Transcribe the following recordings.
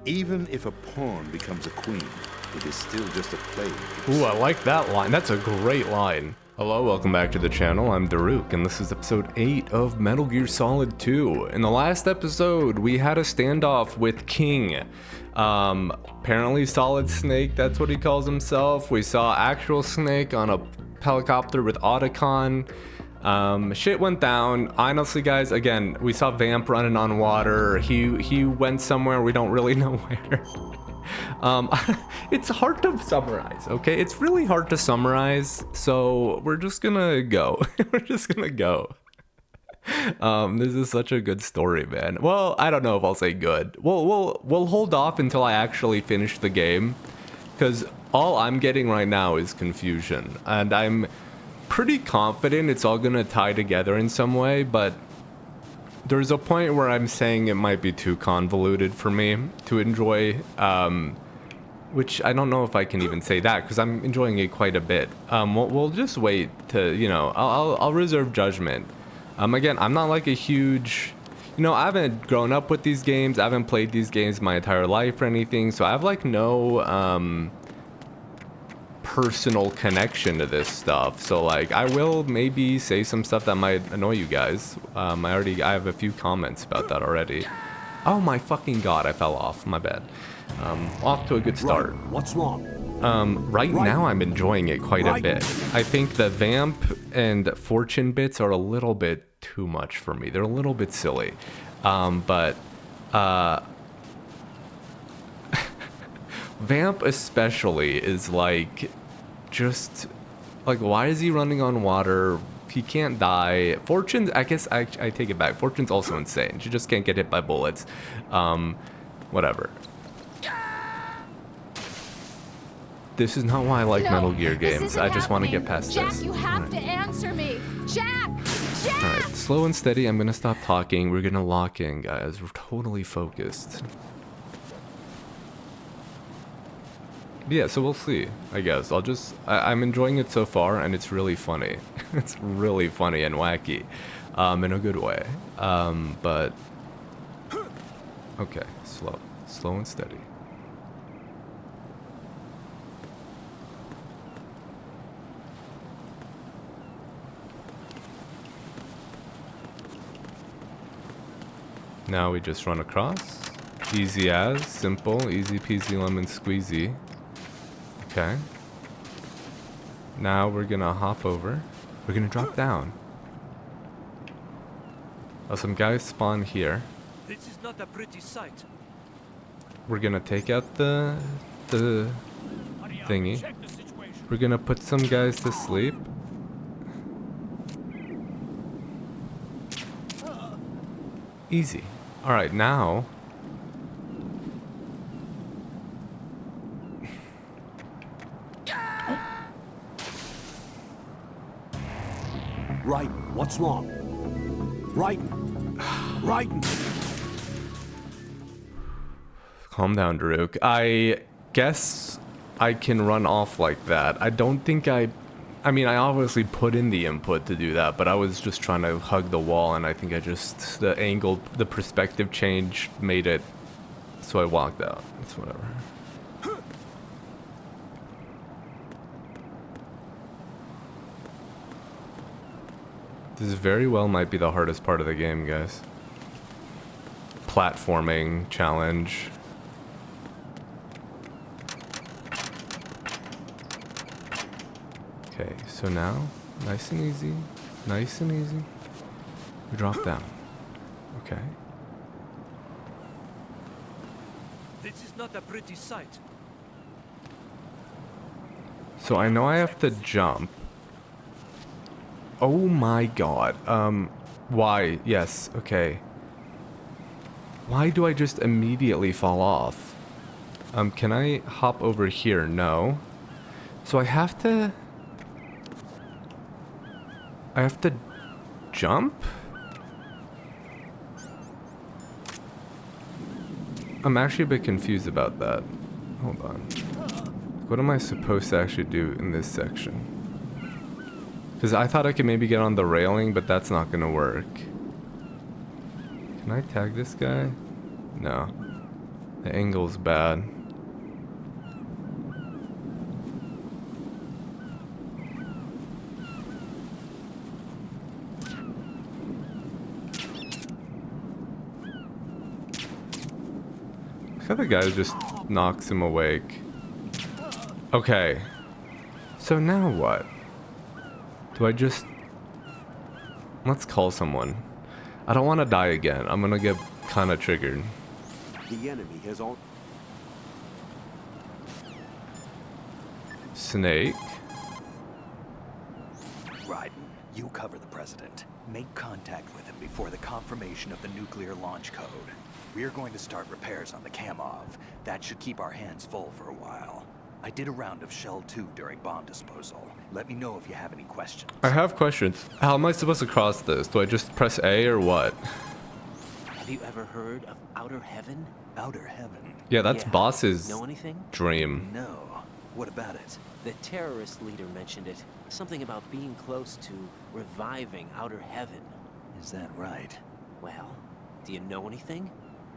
Even if a pawn becomes a queen, it is still just a playing piece. Ooh, I like that line. That's a great line. Hello, welcome back to the channel. I'm Doruk, and this is episode 8 of Metal Gear Solid 2. In the last episode, we had a standoff with King. Apparently Solid Snake, that's what he calls himself. We saw actual Snake on a helicopter with Otacon. Shit went down. Honestly, guys, again, we saw Vamp running on water. He went somewhere, we don't really know where. It's hard to summarize, okay? It's really hard to summarize, so we're just gonna go. We're just gonna go. This is such a good story, man. Well, I don't know if I'll say good. We'll hold off until I actually finish the game, because all I'm getting right now is confusion, and I'm pretty confident it's all gonna tie together in some way, but there's a point where I'm saying it might be too convoluted for me to enjoy, which I don't know if I can even say that because I'm enjoying it quite a bit. We'll just wait to, you know, I'll reserve judgment. Again, I'm not like a huge, you know, I haven't grown up with these games. I haven't played these games my entire life or anything, so I have like no personal connection to this stuff. So like I will maybe say some stuff that might annoy you guys. I have a few comments about that already. Oh my fucking god, I fell off. My bad. Off to a good start. Right. What's wrong? Right now I'm enjoying it quite a bit. I think the Vamp and Fortune bits are a little bit too much for me. They're a little bit silly. But Vamp especially is like, just like, why is he running on water? He can't die. Fortune, I guess I take it back. Fortune's also insane. She just can't get hit by bullets. Whatever. This is not why I like Metal Gear games. I just want to get past Jack, this. you have to answer me. Jack! Jack! Alright, slow and steady. I'm gonna stop talking. We're gonna lock in, guys. We're totally focused. Yeah, so we'll see, I guess. I'm enjoying it so far, and it's really funny. It's really funny and wacky, in a good way. But, okay, slow and steady. Now we just run across. Easy as, simple, easy peasy lemon squeezy. Okay. Now we're gonna hop over. We're gonna drop down. Oh, some guys spawn here. This is not a pretty sight. We're gonna take out the thingy. We're gonna put some guys to sleep. Easy. Alright, now Right. What's wrong? Right. Right. calm down, Doruk. I guess I can run off like that. I don't think I mean, I obviously put in the input to do that, but I was just trying to hug the wall, and I think the angle, the perspective change made it so I walked out. It's whatever. This very well might be the hardest part of the game, guys. Platforming challenge. Okay, so now, nice and easy, we drop down. Okay. This is not a pretty sight. So I know I have to jump. Oh my god. Why? Yes, okay. Why do I just immediately fall off? Can I hop over here? No. So I have to jump? I'm actually a bit confused about that. Hold on. What am I supposed to actually do in this section? Because I thought I could maybe get on the railing, but that's not going to work. Can I tag this guy? No. The angle's bad. Look how the guy just knocks him awake. Okay. So now what? Do I just... Let's call someone. I don't want to die again. I'm gonna get kind of triggered. The enemy has all... Snake. Raiden, you cover the president. Make contact with him before the confirmation of the nuclear launch code. We're going to start repairs on the Kamov. That should keep our hands full for a while. I did a round of Shell 2 during bomb disposal. Let me know if you have any questions. I have questions. How am I supposed to cross this? Do I just press A or what? Have you ever heard of Outer Heaven? Outer Heaven? Yeah, that's boss's Know anything? dream. No. What about it? The terrorist leader mentioned it. Something about being close to reviving Outer Heaven. Is that right? Well, do you know anything?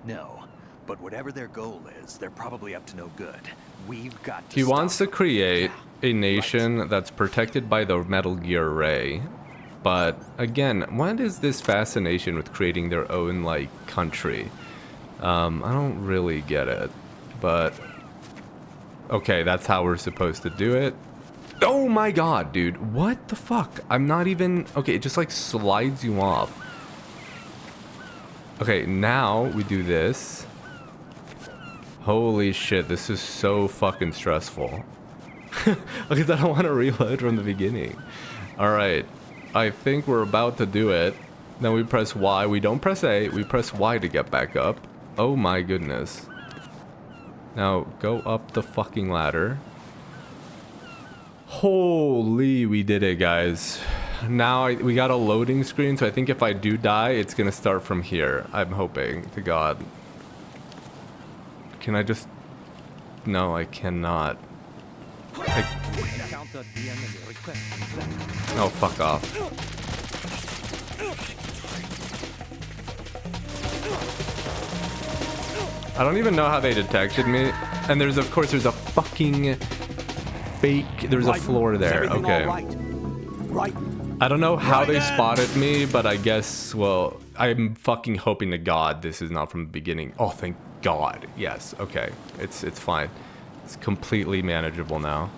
No. But whatever their goal is, they're probably up to no good. We've got to He stop wants to them. create a nation Right. that's protected by the Metal Gear Ray. But again, what is this fascination with creating their own, like, country? I don't really get it. But okay, that's how we're supposed to do it. Oh my god, dude. What the fuck? I'm not even... Okay, it just, like, slides you off. Okay, now we do this. Holy shit, this is so fucking stressful. Because I don't want to reload from the beginning. Alright, I think we're about to do it. Then we press Y. We don't press A, we press Y to get back up. Oh my goodness. Now, go up the fucking ladder. Holy, we did it, guys. Now we got a loading screen, so I think if I do die, it's gonna start from here. I'm hoping to God. Can I just... No, I cannot. Oh, fuck off. I don't even know how they detected me. And there's, of course, there's a fucking fake... There's a floor there. Okay. Right. I don't know how they spotted me, but I guess, well, I'm fucking hoping to God this is not from the beginning. Oh, thank God. Yes, okay. It's fine. It's completely manageable now.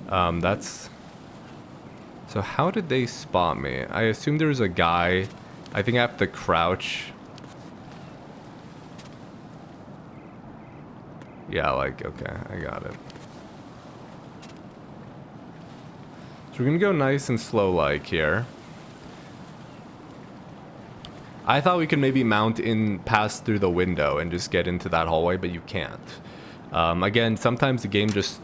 That's... So how did they spot me? I assume there's a guy. I think I have to crouch. Yeah, like, okay, I got it. So we're gonna go nice and slow like here. I thought we could maybe mount in, pass through the window and just get into that hallway, but you can't. Again, sometimes the game just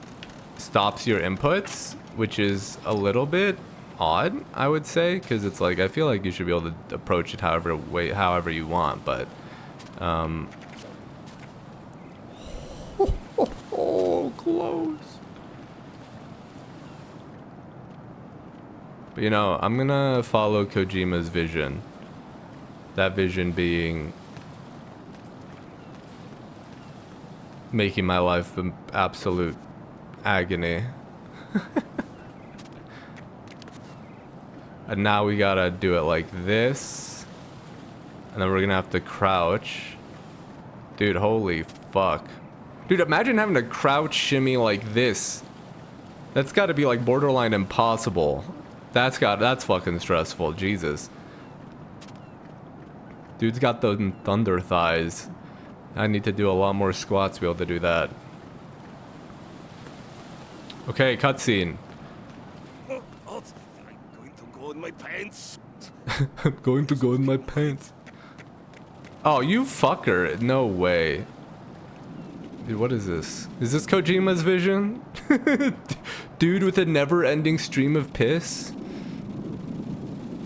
stops your inputs, which is a little bit odd, I would say, because it's like, I feel like you should be able to approach it however you want, but oh, close. But you know, I'm gonna follow Kojima's vision. That vision being making my life an absolute agony. And now we gotta do it like this. And then we're gonna have to crouch. Dude, holy fuck. Dude, imagine having to crouch shimmy like this. That's gotta be like borderline impossible. That's fucking stressful, Jesus. Dude's got the thunder thighs. I need to do a lot more squats to be able to do that. Okay, cutscene. I'm going to go in my pants. I'm going to go in my pants. Oh, you fucker. No way. Dude, what is this? Is this Kojima's vision? Dude with a never-ending stream of piss?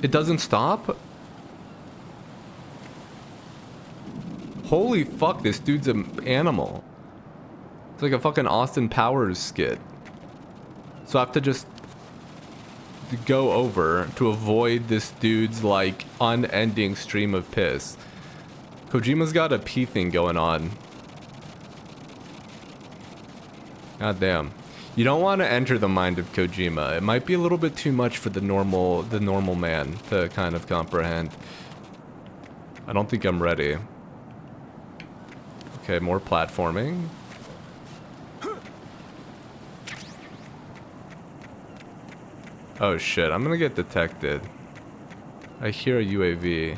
It doesn't stop? Holy fuck, this dude's an animal. It's like a fucking Austin Powers skit. So I have to just go over to avoid this dude's like unending stream of piss. Kojima's got a pee thing going on. God damn. You don't want to enter the mind of Kojima. It might be a little bit too much for the normal man to kind of comprehend. I don't think I'm ready. Okay, more platforming. Oh shit, I'm gonna get detected. I hear a UAV.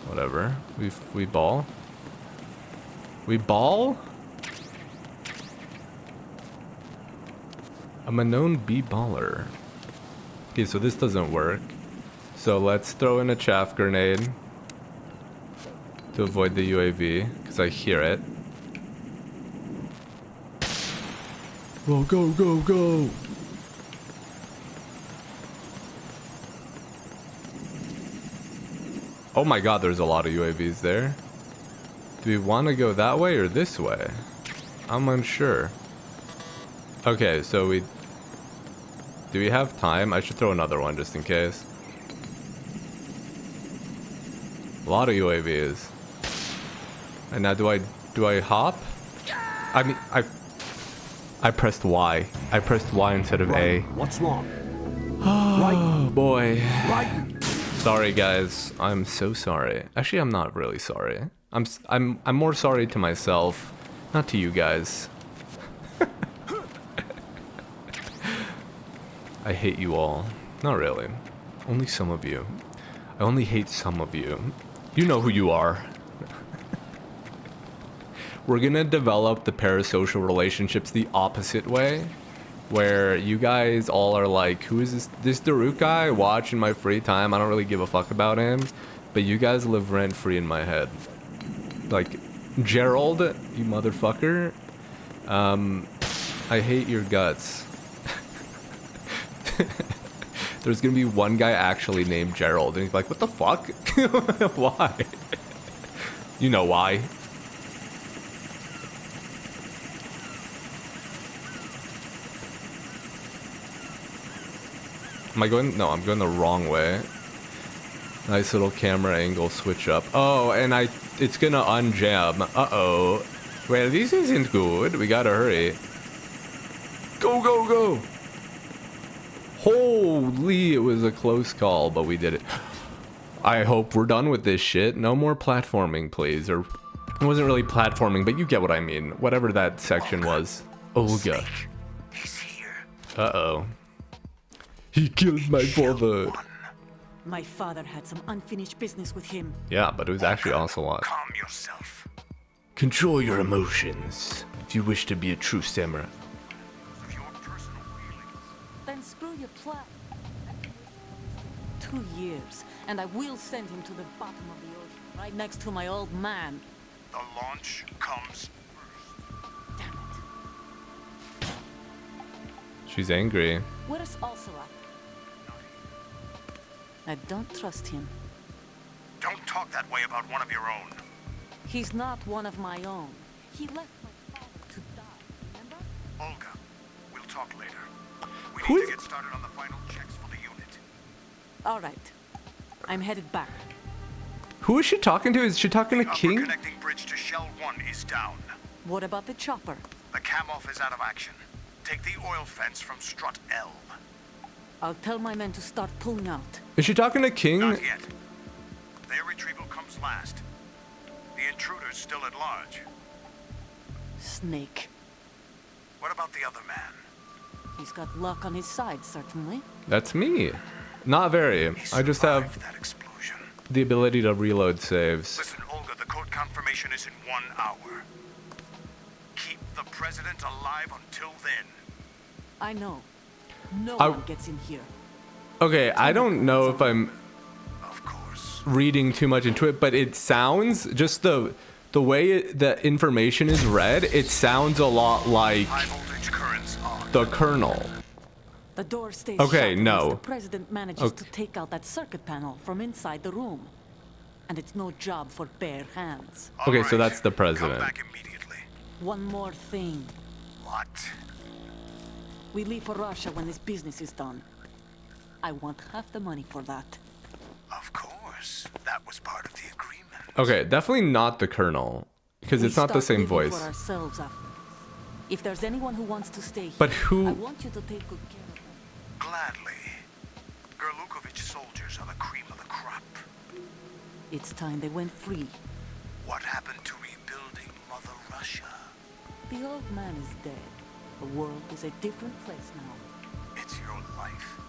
Whatever. We ball? We ball? I'm a known B-baller. Okay, so this doesn't work. So let's throw in a chaff grenade to avoid the UAV, because I hear it. Go, go, go, go! Oh my god, there's a lot of UAVs there. Do we want to go that way or this way? I'm unsure. Okay, so do we have time? I should throw another one just in case. A lot of UAVs. And now do I hop? I mean, I pressed Y. I pressed Y instead of A. What's wrong? Oh boy. Right. Sorry guys. I'm so sorry. Actually, I'm not really sorry. I'm more sorry to myself, not to you guys. I hate you all. Not really. Only some of you. I only hate some of you. You know who you are. We're gonna develop the parasocial relationships the opposite way, where you guys all are like, who is this Doruk guy I watch in my free time? I don't really give a fuck about him, but you guys live rent free in my head. Like, Gerald, you motherfucker. I hate your guts. There's gonna be one guy actually named Gerald, and he's like, what the fuck? Why? You know why. Am I going? No, I'm going the wrong way. Nice little camera angle switch up. Oh, and it's gonna unjam. Uh-oh. Well, this isn't good. We gotta hurry. Go, go, go! Holy, it was a close call, but we did it. I hope we're done with this shit. No more platforming, please. Or, it wasn't really platforming, but you get what I mean. Whatever that section was. Olga. He's here. Uh-oh. He killed my father. My father had some unfinished business with him. Yeah, but it was actually Ocelot. Calm yourself. Control your emotions if you wish to be a true samurai. Your personal feelings. Then screw your plan. 2 years, and I will send him to the bottom of the ocean, right next to my old man. The launch comes Damn it. She's angry. Where's Ocelot? I don't trust him. Don't talk that way about one of your own. He's not one of my own. He left my father to die, remember? Olga, we'll talk later. We Who need is- to get started on the final checks for the unit. All right. I'm headed back. Who is she talking to? Is she talking to The upper King? connecting bridge to Shell 1 is down. What about the chopper? The cam-off is out of action. Take the oil fence from strut L. I'll tell my men to start pulling out. Is she talking to King? Not yet. Their retrieval comes last. The intruder's still at large. Snake. What about the other man? He's got luck on his side, certainly. That's me. Not very. He I just survived have that explosion. the ability to reload saves. Listen, Olga, the code confirmation is in 1 hour. Keep the president alive until then. I know. No I- one gets in here. Okay, I don't know if I'm Of course. reading too much into it, but it sounds, just the way the information is read, it sounds a lot like High voltage currents on. the Colonel. The door stays Okay, shut no. unless the president manages Okay. to take out that circuit panel from inside the room. And it's no job for bare hands. All Okay, so right. that's the president. Come back immediately. One more thing. What? We leave for Russia when this business is done. I want half the money for that. Of course. That was part of the agreement. Okay, definitely not the Colonel. Because it's not the same voice. For ourselves after. If there's anyone who wants to stay But here, who- I want you to take good care of them. Gladly. Gerlukovich soldiers are the cream of the crop. It's time they went free. What happened to rebuilding Mother Russia? The old man is dead. The world is a different place now. It's your life.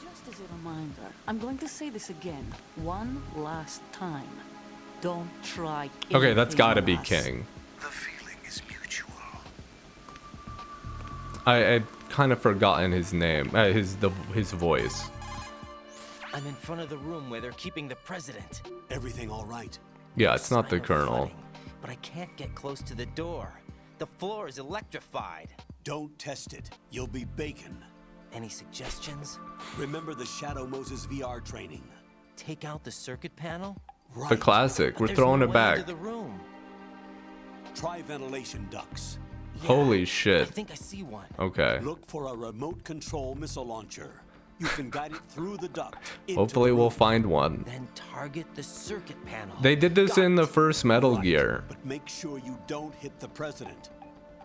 Just as a reminder, I'm going to say this again, one last time. Don't try. Okay, that's anything gotta on be us. King. The feeling is mutual. I kind of forgotten his name, his voice. I'm in front of the room where they're keeping the president. Everything all right? Yeah, it's not the Sign of colonel. flooding, but I can't get close to the door. The floor is electrified. Don't test it. You'll be bacon. Any suggestions? Remember the Shadow Moses VR training? Take out the circuit panel? Right. The classic. But We're there's throwing no it way back. into the room. Try ventilation ducts. Yeah, Holy I shit. think I see one. Okay. Look for a remote control missile launcher. You can guide it through the duct. into Hopefully the we'll room. find one. Then target the circuit panel. They did this in the first Metal Right, Gear But make sure you don't hit the president.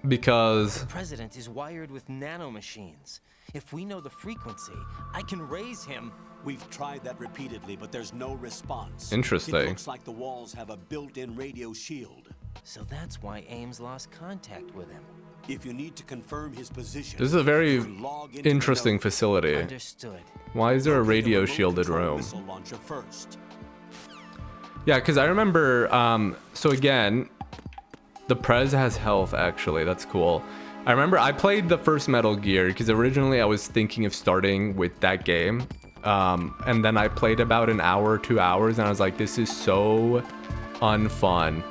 because The president is wired with nanomachines. If we know the frequency, I can raise him. We've tried that repeatedly, but there's no response. Interesting. It looks like the walls have a built-in radio shield. So that's why Ames lost contact with him. If you need to confirm his position, this is a very you can log into the interesting node. facility. Understood. Why is there a Locate radio remote shielded control room? missile launcher first. Yeah, because I remember, so again, the Prez has health, actually. That's cool. I remember I played the first Metal Gear because originally I was thinking of starting with that game. And then I played about an hour, 2 hours, and I was like, this is so unfun.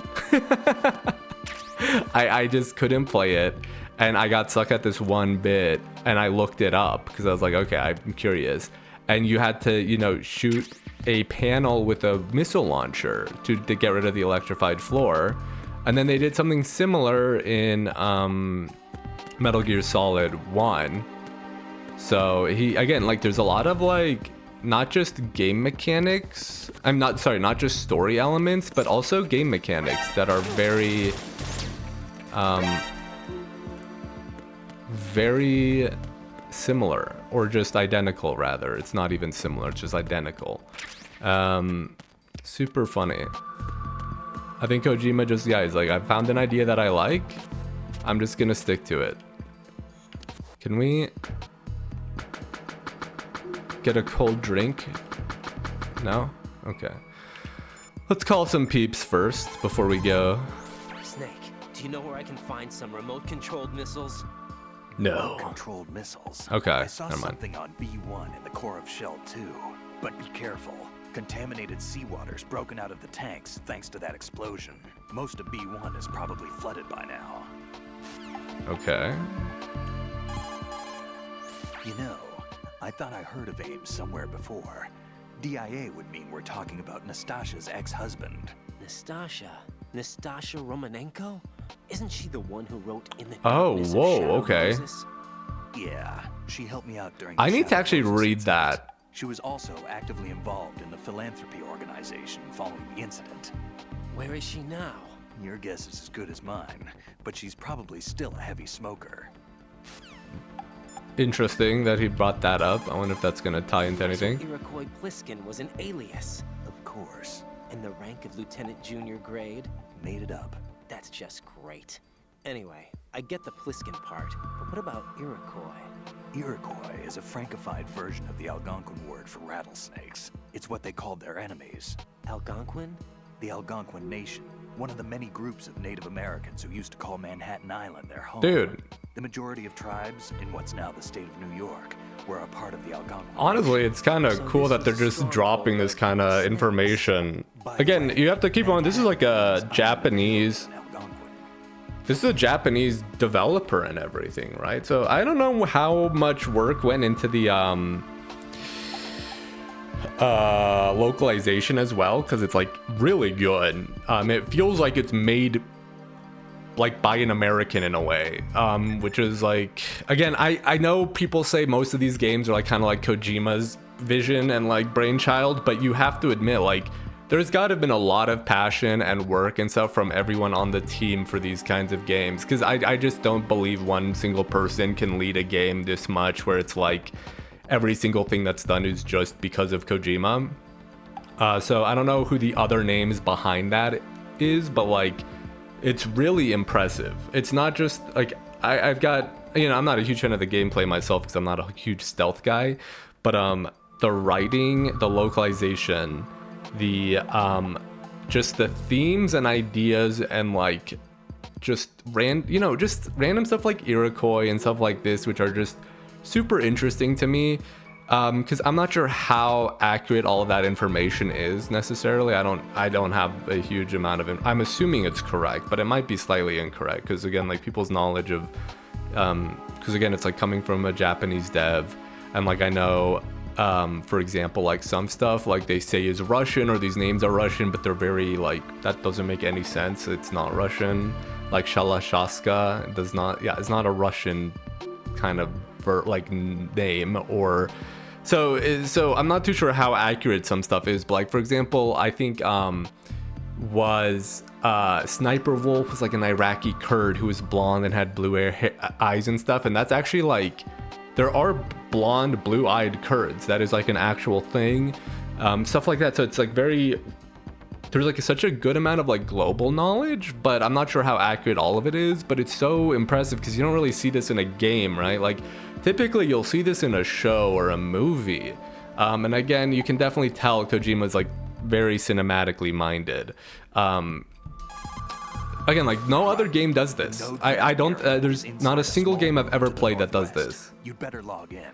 I just couldn't play it. And I got stuck at this one bit, and I looked it up because I was like, okay, I'm curious. And you had to, you know, shoot a panel with a missile launcher to get rid of the electrified floor. And then they did something similar in Metal Gear Solid 1. So again, like, there's a lot of, like, not just game mechanics. Not just story elements, but also game mechanics that are very, very similar, or just identical, rather. It's not even similar, it's just identical. Super funny. I think Kojima just, yeah, he's like, I found an idea that I like. I'm just gonna stick to it. Can we get a cold drink? No? Okay. Let's call some peeps first before we go. Snake, do you know where I can find some remote-controlled missiles? No. Controlled missiles. Okay, I saw never mind. something on B1 in the core of Shell 2. But be careful. Contaminated seawater's broken out of the tanks thanks to that explosion. Most of B1 is probably flooded by now. Okay. You know, I thought I heard of Ames somewhere before. DIA would mean we're talking about Nastasha's ex-husband. Nastasha Romanenko? Isn't she the one who wrote in the Oh, Darkness of whoa, Shadow okay. Moses? Yeah, she helped me out during I the need to Shadow actually Moses read incident. that. She was also actively involved in the philanthropy organization following the incident. Where is she now? Your guess is as good as mine, but she's probably still a heavy smoker. Interesting that he brought that up. I wonder if that's gonna tie into anything. So Iroquois Pliskin was an alias. Of course. And the rank of lieutenant junior grade? Made it up. That's just great. Anyway, I get the Pliskin part, but what about Iroquois? Iroquois is a Frankified version of the Algonquin word for rattlesnakes. It's what they called their enemies. Algonquin? The Algonquin Nation, one of the many groups of Native Americans who used to call Manhattan Island their home. Dude. The majority of tribes in what's now the state of New York were a part of the Algonquin Honestly, Nation. it's kind of So cool this that they're is a just stronghold dropping this of kind of snakes. information. By the Again, way, you have to keep on. This is like a Japanese. An Algonquin. This is a Japanese developer and everything, right? So I don't know how much work went into the localization as well, because it's like really good. It feels like it's made like by an American in a way, which is like, again, I know people say most of these games are like kind of like Kojima's vision and like brainchild, but you have to admit, like, there's got to have been a lot of passion and work and stuff from everyone on the team for these kinds of games, because I just don't believe one single person can lead a game this much where it's like every single thing that's done is just because of Kojima. So I don't know who the other names behind that is, but like it's really impressive. It's not just like I've got, you know, I'm not a huge fan of the gameplay myself because I'm not a huge stealth guy, but the writing, the localization, the just the themes and ideas, and like just random stuff like Iroquois and stuff like this, which are just super interesting to me, because I'm not sure how accurate all of that information is necessarily. I don't have a huge amount of it. I'm assuming it's correct, but it might be slightly incorrect, because again, like people's knowledge of because again, it's like coming from a Japanese dev, and like I know for example, like some stuff like they say is Russian, or these names are Russian, but they're very like, that doesn't make any sense. It's not Russian. Like Shalashaska does not, yeah, it's not a Russian kind of name, or so I'm not too sure how accurate some stuff is, but like for example, I think was Sniper Wolf was like an Iraqi Kurd who was blonde and had blue eyes and stuff, and that's actually like, there are blonde blue-eyed Kurds, that is like an actual thing, stuff like that. So it's like very, there's like such a good amount of like global knowledge, but I'm not sure how accurate all of it is. But it's so impressive because you don't really see this in a game, right? Like typically you'll see this in a show or a movie, and again, you can definitely tell Kojima's like very cinematically minded. Again, like no other game does this. I don't, there's not a single game I've ever played that does this. You'd better log in.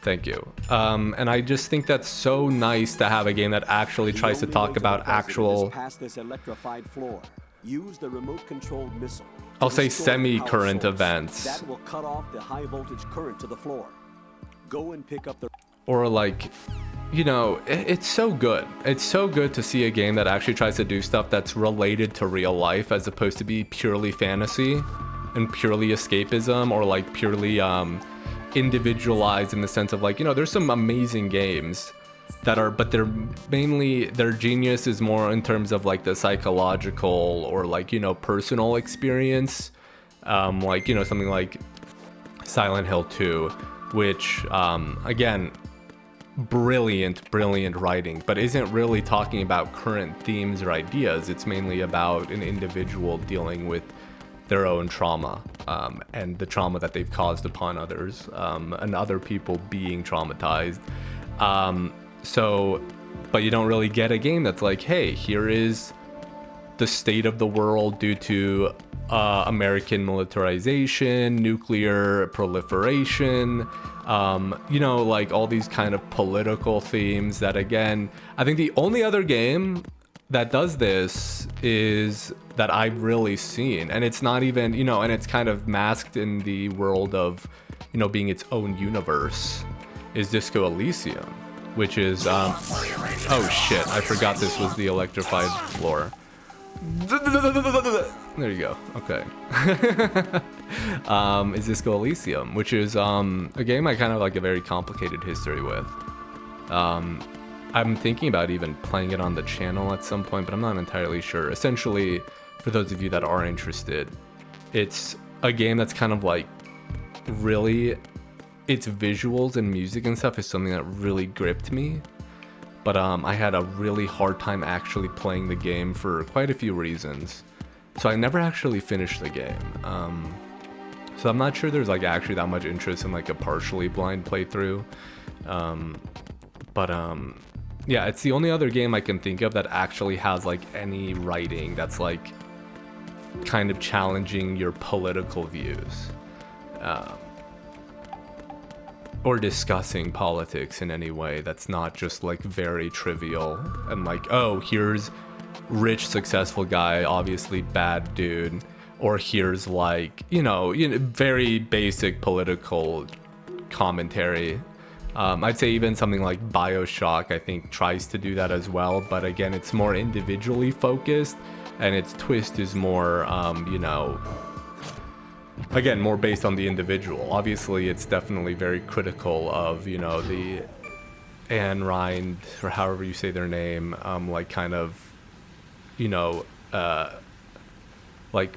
Thank you. And I just think that's so nice to have a game that actually tries to talk about actual, past this electrified floor. Use the remote controlled missile. I'll say semi-current events. That will cut off the high voltage current to the floor. Go and pick up the, or like, you know, it's so good. It's so good to see a game that actually tries to do stuff that's related to real life, as opposed to be purely fantasy and purely escapism, or like purely individualized in the sense of like, you know, there's some amazing games that are, but they're mainly, their genius is more in terms of like the psychological or like, you know, personal experience, like, you know, something like Silent Hill 2, which again, brilliant writing, but isn't really talking about current themes or ideas. It's mainly about an individual dealing with their own trauma, and the trauma that they've caused upon others, and other people being traumatized. So, but you don't really get a game that's like, hey, here is the state of the world due to American militarization, nuclear proliferation, you know, like all these kind of political themes that, again, I think the only other game that does this is that I've really seen, and it's not even, you know, and it's kind of masked in the world of, you know, being its own universe, is Disco Elysium, which is, oh shit, I forgot this was the electrified floor. There you go. Okay. Is Disco Elysium, which is a game I kind of like a very complicated history with. I'm thinking about even playing it on the channel at some point, but I'm not entirely sure. Essentially, for those of you that are interested, it's a game that's kind of like really, its visuals and music and stuff is something that really gripped me. But I had a really hard time actually playing the game for quite a few reasons. So I never actually finished the game. So I'm not sure there's like actually that much interest in like a partially blind playthrough. Yeah, it's the only other game I can think of that actually has like any writing that's like kind of challenging your political views. Or discussing politics in any way that's not just like very trivial and like, oh, here's rich successful guy, obviously bad dude, or here's like, you know, very basic political commentary. I'd say even something like BioShock, I think, tries to do that as well, but again, it's more individually focused, and its twist is more, you know, again, more based on the individual. Obviously, it's definitely very critical of, you know, the and Rind, or however you say their name, like kind of, you know, like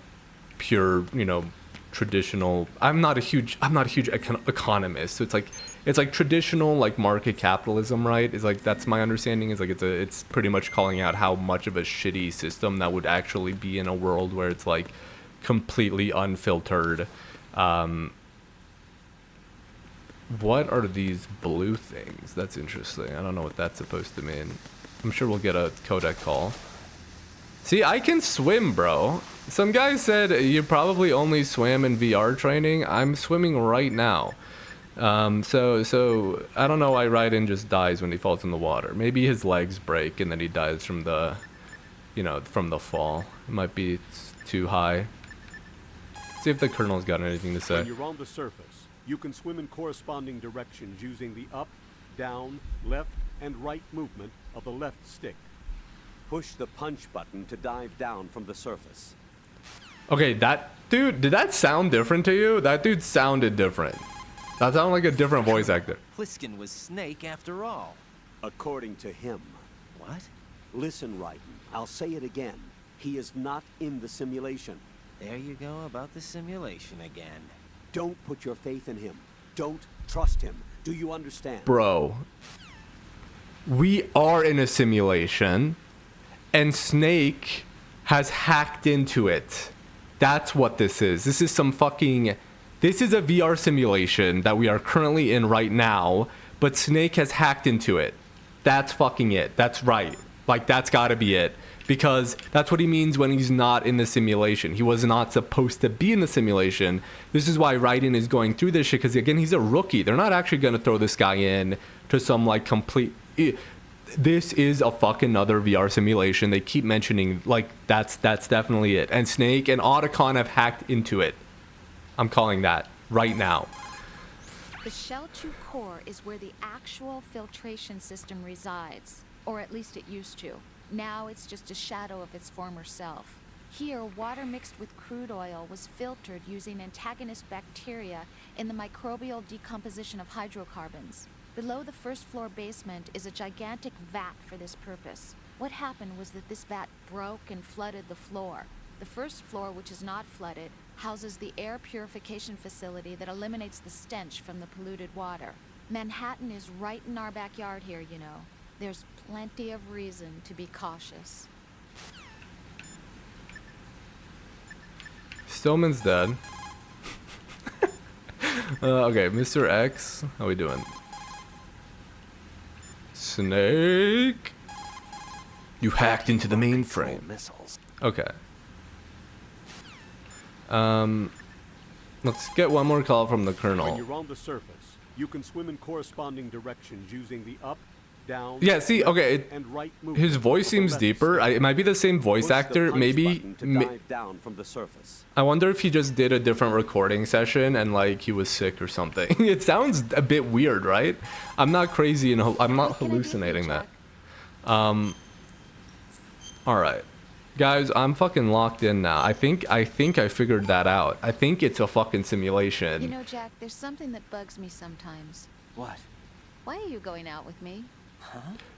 pure, you know, traditional. I'm not a huge economist, so it's like traditional like market capitalism, right? Is like, that's my understanding. Is like it's pretty much calling out how much of a shitty system that would actually be in a world where it's like completely unfiltered. What are these blue things? That's interesting. I don't know what that's supposed to mean. I'm sure we'll get a codec call. See, I can swim, bro. Some guy said you probably only swam in VR training. I'm swimming right now. So I don't know why Raiden just dies when he falls in the water. Maybe his legs break and then he dies from the, you know, from the fall. It might be too high. See if the Colonel's got anything to say. When you're on the surface, you can swim in corresponding directions using the up, down, left, and right movement of the left stick. Push the punch button to dive down from the surface. Okay, that dude, did that sound different to you? That dude sounded different. That sounded like a different voice actor. Pliskin was Snake after all. According to him. What? Listen, Raiden, I'll say it again. He is not in the simulation. There you go about the simulation again. Don't put your faith in him. Don't trust him. Do you understand? Bro, we are in a simulation, and Snake has hacked into it. That's what this is. This is some fucking... This is a VR simulation that we are currently in right now, but Snake has hacked into it. That's fucking it. That's right. Like, that's gotta be it. Because that's what he means when he's not in the simulation. He was not supposed to be in the simulation. This is why Raiden is going through this shit, because again, he's a rookie. They're not actually going to throw this guy in to some like complete... This is a fucking other VR simulation. They keep mentioning, like, that's definitely it. And Snake and Otacon have hacked into it. I'm calling that right now. The Shell 2 core is where the actual filtration system resides, or at least it used to. Now it's just a shadow of its former self. Here, water mixed with crude oil was filtered using antagonist bacteria in the microbial decomposition of hydrocarbons. Below the first floor basement is a gigantic vat for this purpose. What happened was that this vat broke and flooded the floor. The first floor, which is not flooded, houses the air purification facility that eliminates the stench from the polluted water. Manhattan is right in our backyard here, you know. There's plenty of reason to be cautious. Stillman's dead. Okay, Mr. X, how we doing? Snake, you hacked into the mainframe. Missiles. Okay. Let's get one more call from the When Colonel. you're on the surface, you can swim in corresponding directions using the up, down, Yeah, see, okay, and right movement his voice of the seems left deeper. stick. It might be the same voice Push the actor. punch Maybe. button to dive down from the surface. I wonder if he just did a different recording session and like he was sick or something. It sounds a bit weird, right? I'm not crazy and I'm not hallucinating that. All right, guys, I'm fucking locked in now. I think I figured that out. I think it's a fucking simulation. You know, Jack, there's something that bugs me sometimes. What? Why are you going out with me?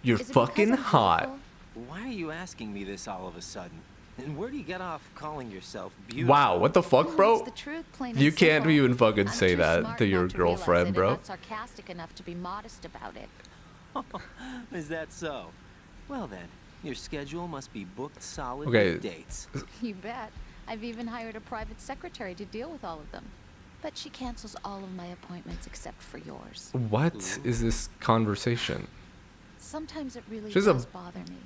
You're Is it because fucking I'm hot. beautiful? Why are you asking me this all of a sudden? And where do you get off calling yourself beautiful? Wow, what the fuck, Well, bro? it's the truth, plain You and can't simple. even fucking I'm say too that smart to your not to realize girlfriend, it bro. and not sarcastic enough to be modest about it. Is that so? Well then, your schedule must be booked solid Okay. with dates. You bet. I've even hired a private secretary to deal with all of them. But she cancels all of my appointments except for yours. What is this conversation? Sometimes it really She's does a- bother me.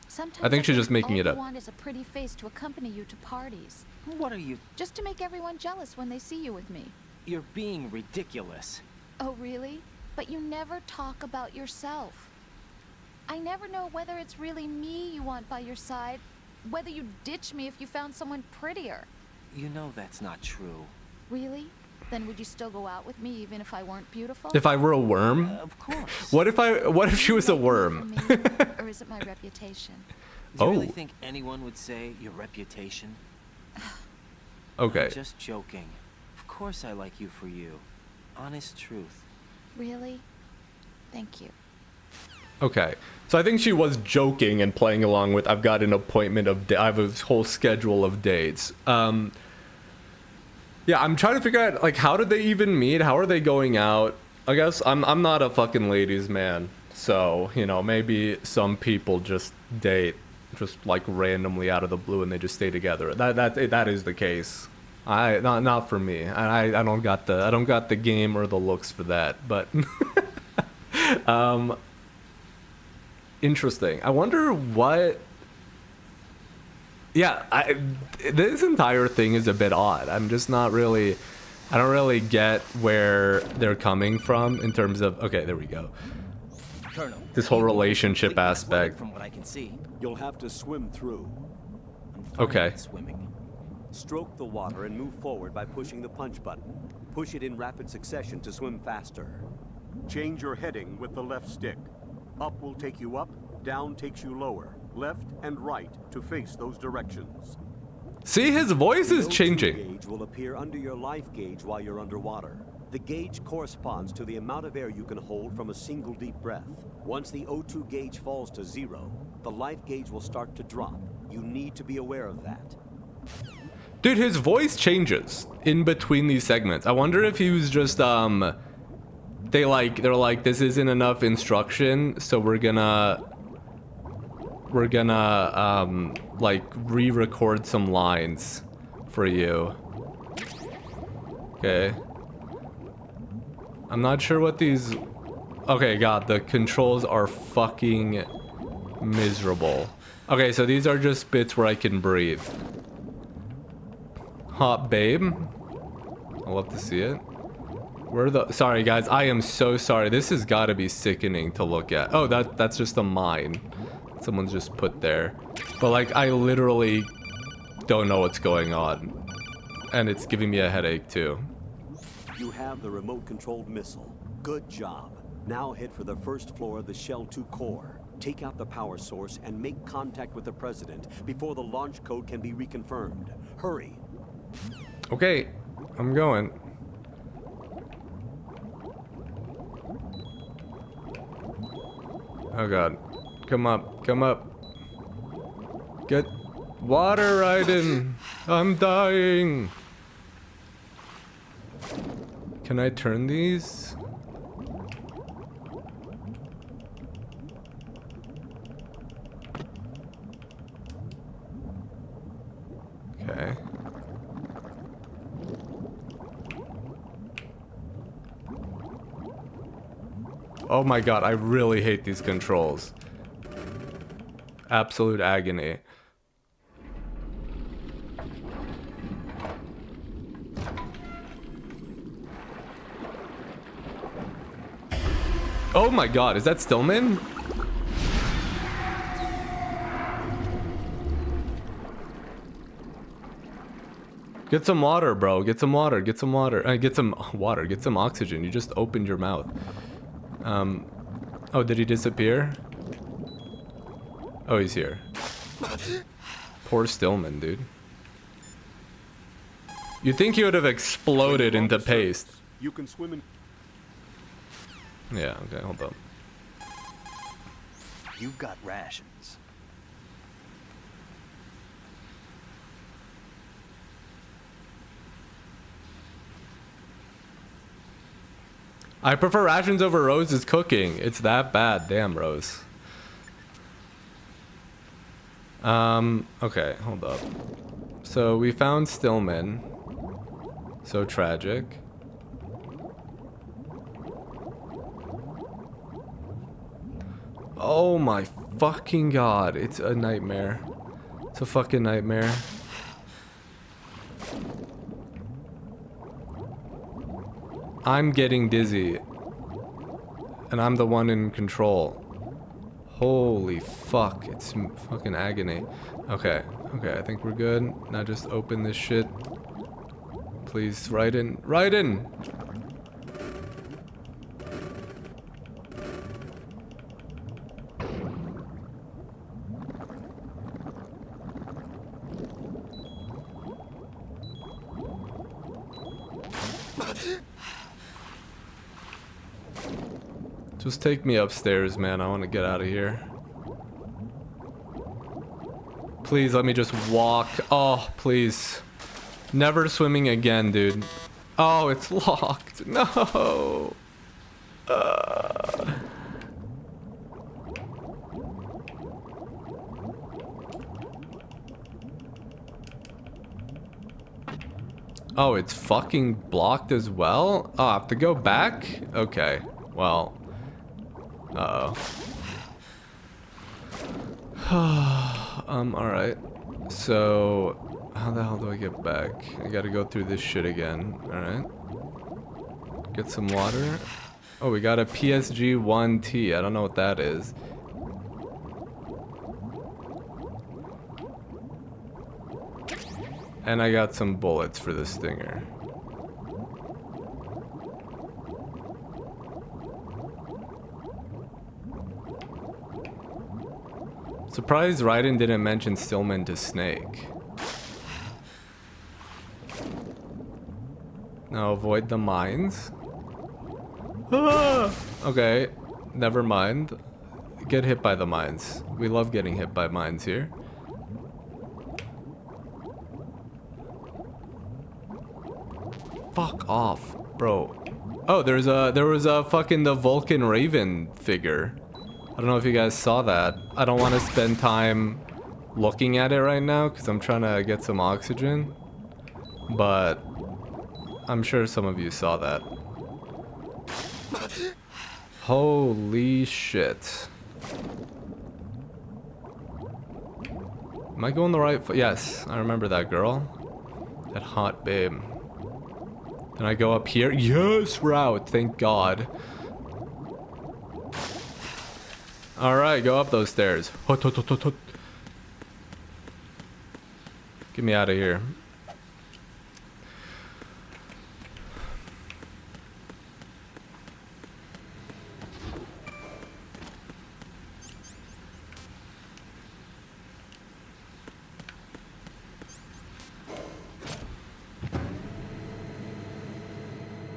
Sometimes I think she's just all making it you up. want is a pretty face to accompany you to parties. What are you? Just to make everyone jealous when they see you with me. You're being ridiculous. Oh, really? But you never talk about yourself. I never know whether it's really me you want by your side, whether you'd ditch me if you found someone prettier. You know that's not true. Really? Then would you still go out with me even if I weren't beautiful? If I were a worm? Of course. What if she was a worm? For me, or is it my reputation? Do you really Oh. think anyone would say your reputation? Okay. I'm just joking. Of course I like you for you. Honest truth. Really? Thank you. Okay. So I think she was joking and playing along with, I've got an appointment of, I have a whole schedule of dates. Yeah, I'm trying to figure out, like, how did they even meet? How are they going out? I guess I'm not a fucking ladies man. So, you know, maybe some people just date just like randomly out of the blue and they just stay together. That is the case. Not for me. I don't got the game or the looks for that, but interesting. I wonder what. Yeah, this entire thing is a bit odd. I'm just not really. I don't really get where they're coming from in terms of. Okay, there we go. Colonel, This whole relationship completely aspect. flooded from what I can see. You'll have to swim through. I'm fine Okay. with swimming. Stroke the water and move forward by pushing the punch button. Push it in rapid succession to swim faster. Change your heading with the left stick. Up will take you up, down takes you lower. Left and right to face those directions. See, his voice is The O2 changing. gauge will appear under your life gauge while you're underwater. The gauge corresponds to the amount of air you can hold from a single deep breath. Once the O2 gauge falls to 0, the life gauge will start to drop. You need to be aware of that. Dude, his voice changes in between these segments. I wonder if he was just they're like, this isn't enough instruction, so we're gonna like re-record some lines for you. Okay. I'm not sure what these. Okay, God, the controls are fucking miserable. Okay, so these are just bits where I can breathe. Hot babe. I'll love to see it. Where the. Sorry, guys, I am so sorry. This has got to be sickening to look at. Oh, that's just a mine. Someone's just put there. But, like, I literally don't know what's going on. And it's giving me a headache, too. You have the remote-controlled missile. Good job. Now head for the first floor of the Shell 2 core. Take out the power source and make contact with the President before the launch code can be reconfirmed. Hurry. Okay, I'm going. Oh God. Come up, come up. Get water right in. I'm dying. Can I turn these? Okay. Oh my God, I really hate these controls. Absolute agony. Oh my God, is that Stillman? Get some water, bro. Get some water. Get some water. Get some water. Get some oxygen. You just opened your mouth. Oh, did he disappear? Oh, he's here. Poor Stillman, dude. You'd think he would have exploded into paste. You can swim in. Yeah, okay, hold up. You've got rations. I prefer rations over Rose's cooking. It's that bad. Damn, Rose. Okay, hold up. So we found Stillman. So tragic. Oh my fucking God. It's a nightmare. It's a fucking nightmare. I'm getting dizzy. And I'm the one in control. Holy fuck. It's fucking agony. Okay. Okay, I think we're good. Now just open this shit. Please, right in. Right in! Just take me upstairs, man. I want to get out of here. Please let me just walk. Oh, please. Never swimming again, dude. Oh, it's locked. No. Oh, it's fucking blocked as well? Oh, I have to go back? Okay. Well. Uh-oh. Alright. So, how the hell do I get back? I gotta go through this shit again. Alright. Get some water. Oh, we got a PSG 1T. I don't know what that is. And I got some bullets for the stinger. Surprised Raiden didn't mention Stillman to Snake. Now avoid the mines. Ah! Okay, never mind. Get hit by the mines. We love getting hit by mines here. Fuck off, bro. Oh, there was a fucking the Vulcan Raven figure. I don't know if you guys saw that. I don't want to spend time looking at it right now because I'm trying to get some oxygen. But I'm sure some of you saw that. Holy shit. Am I going the right foot? Yes, I remember that girl. That hot babe. Can I go up here? Yes, route. Thank God. Alright, go up those stairs. Hut, hut, hut, hut, hut. Get me out of here.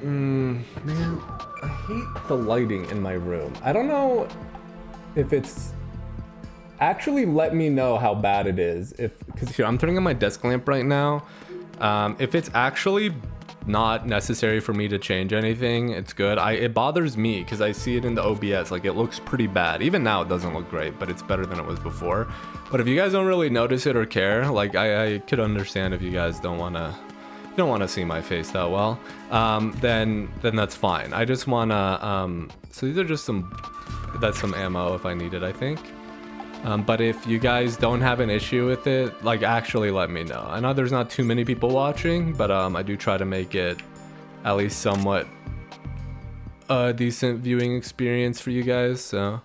Man, I hate the lighting in my room. I don't know if it's actually let me know how bad it is. Because here I'm turning on my desk lamp right now. If it's actually not necessary for me to change anything, it's good. It bothers me because I see it in the OBS. Like, it looks pretty bad. Even now it doesn't look great, but it's better than it was before. But if you guys don't really notice it or care, like, I could understand if you guys don't want to see my face that well, then that's fine. I just wanna so these are just that's some ammo if I need it, I think. But if you guys don't have an issue with it, like, actually let me know. I know there's not too many people watching, but I do try to make it at least somewhat a decent viewing experience for you guys, so.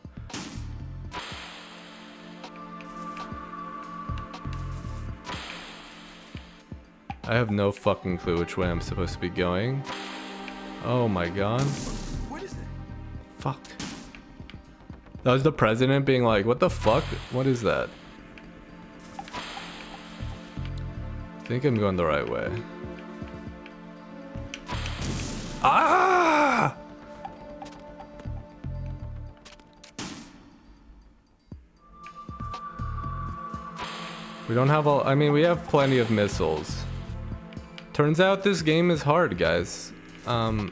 I have no fucking clue which way I'm supposed to be going. Oh my god. What is it? Fuck. That was the president being like, what the fuck? What is that? I think I'm going the right way. Ah! We don't have all, I mean, we have plenty of missiles. Turns out this game is hard, guys. I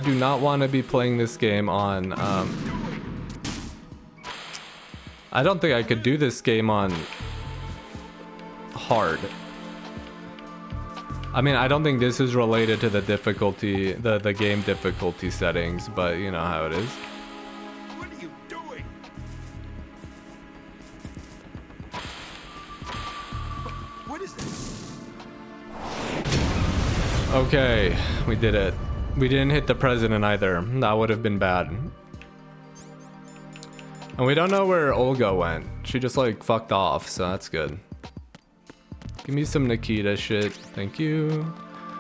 do not want to be playing this game on, I don't think I could do this game on hard. I mean, I don't think this is related to the difficulty, the game difficulty settings, but you know how it is. What are you doing? What is this? Okay, we did it. We didn't hit the president either. That would have been bad. And we don't know where Olga went. She just like fucked off, so that's good. Give me some Nikita shit. Thank you.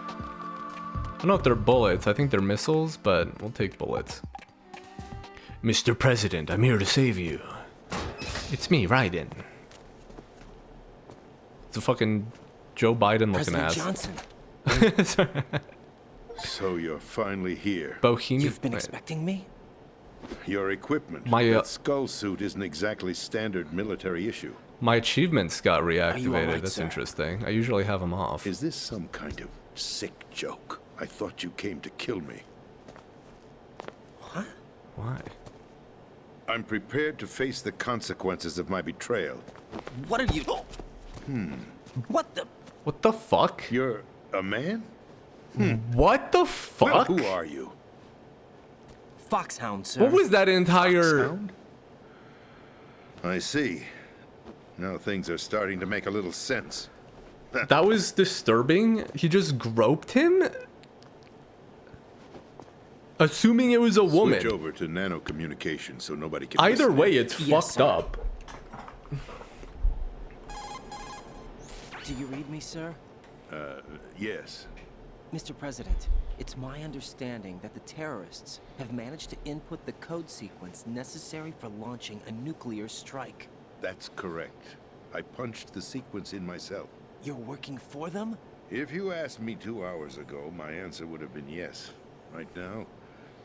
I don't know if they're bullets. I think they're missiles, but we'll take bullets. Mr. President, I'm here to save you. It's me, Raiden. It's a fucking Joe Biden looking President ass. Johnson, So you're finally here. Bohemian. you've been expecting me? Your equipment. My, That skull suit isn't exactly standard military issue. My achievements got you all reactivated. right, That's sir? interesting. I usually have them off. Is this some kind of sick joke? I thought you came to kill me. What? Why? I'm prepared to face the consequences of my betrayal. What are you... What the... What the fuck? You're a man? What the Well, fuck? who are you? Foxhound, sir. What was that entire... Sound? I see. Now things are starting to make a little sense. That was disturbing. He just groped him? Assuming it was a woman. Switch over to nano communication so nobody can Either listen. way, it's Yes, fucked sir. up. Do you read me, sir? Yes. Mr. President, it's my understanding that the terrorists have managed to input the code sequence necessary for launching a nuclear strike. That's correct. I punched the sequence in myself. You're working for them? If you asked me 2 hours ago, my answer would have been yes. Right now,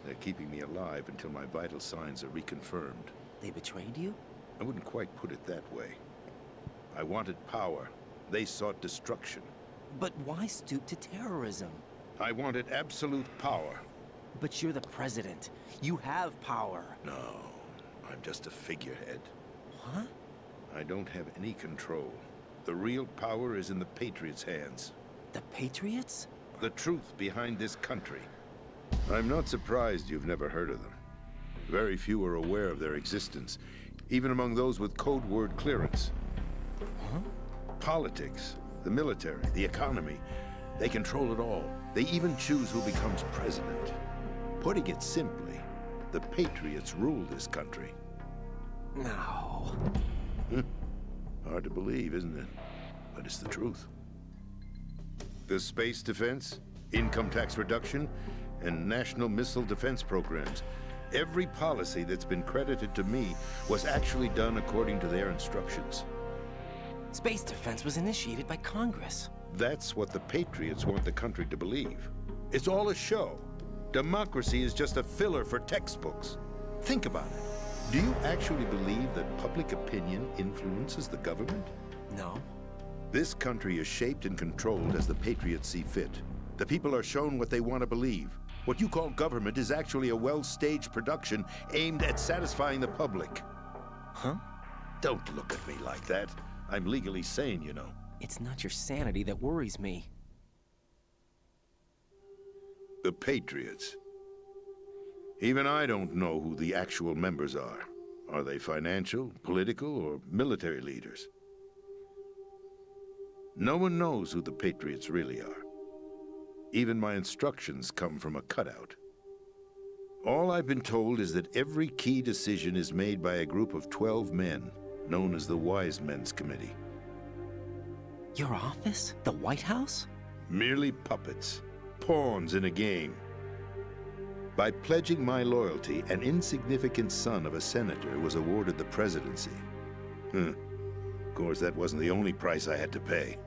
they're keeping me alive until my vital signs are reconfirmed. They betrayed you? I wouldn't quite put it that way. I wanted power. They sought destruction. But why stoop to terrorism? I wanted absolute power. But you're the president. You have power. No, I'm just a figurehead. What? I don't have any control. The real power is in the Patriots' hands. The Patriots? The truth behind this country. I'm not surprised you've never heard of them. Very few are aware of their existence, even among those with code word clearance. Huh? Politics, the military, the economy, they control it all. They even choose who becomes president. Putting it simply, the Patriots rule this country. No. Hard to believe, isn't it? But it's the truth. The space defense, income tax reduction, and national missile defense programs. Every policy that's been credited to me was actually done according to their instructions. Space defense was initiated by Congress. That's what the Patriots want the country to believe. It's all a show. Democracy is just a filler for textbooks. Think about it. Do you actually believe that public opinion influences the government? No. This country is shaped and controlled as the Patriots see fit. The people are shown what they want to believe. What you call government is actually a well-staged production aimed at satisfying the public. Huh? Don't look at me like that. I'm legally sane, you know. It's not your sanity that worries me. The Patriots. Even I don't know who the actual members are. Are they financial, political, or military leaders? No one knows who the Patriots really are. Even my instructions come from a cutout. All I've been told is that every key decision is made by a group of 12 men, known as the Wise Men's Committee. Your office? The White House? Merely puppets, pawns in a game. By pledging my loyalty, an insignificant son of a senator was awarded the presidency. Of course, that wasn't the only price I had to pay.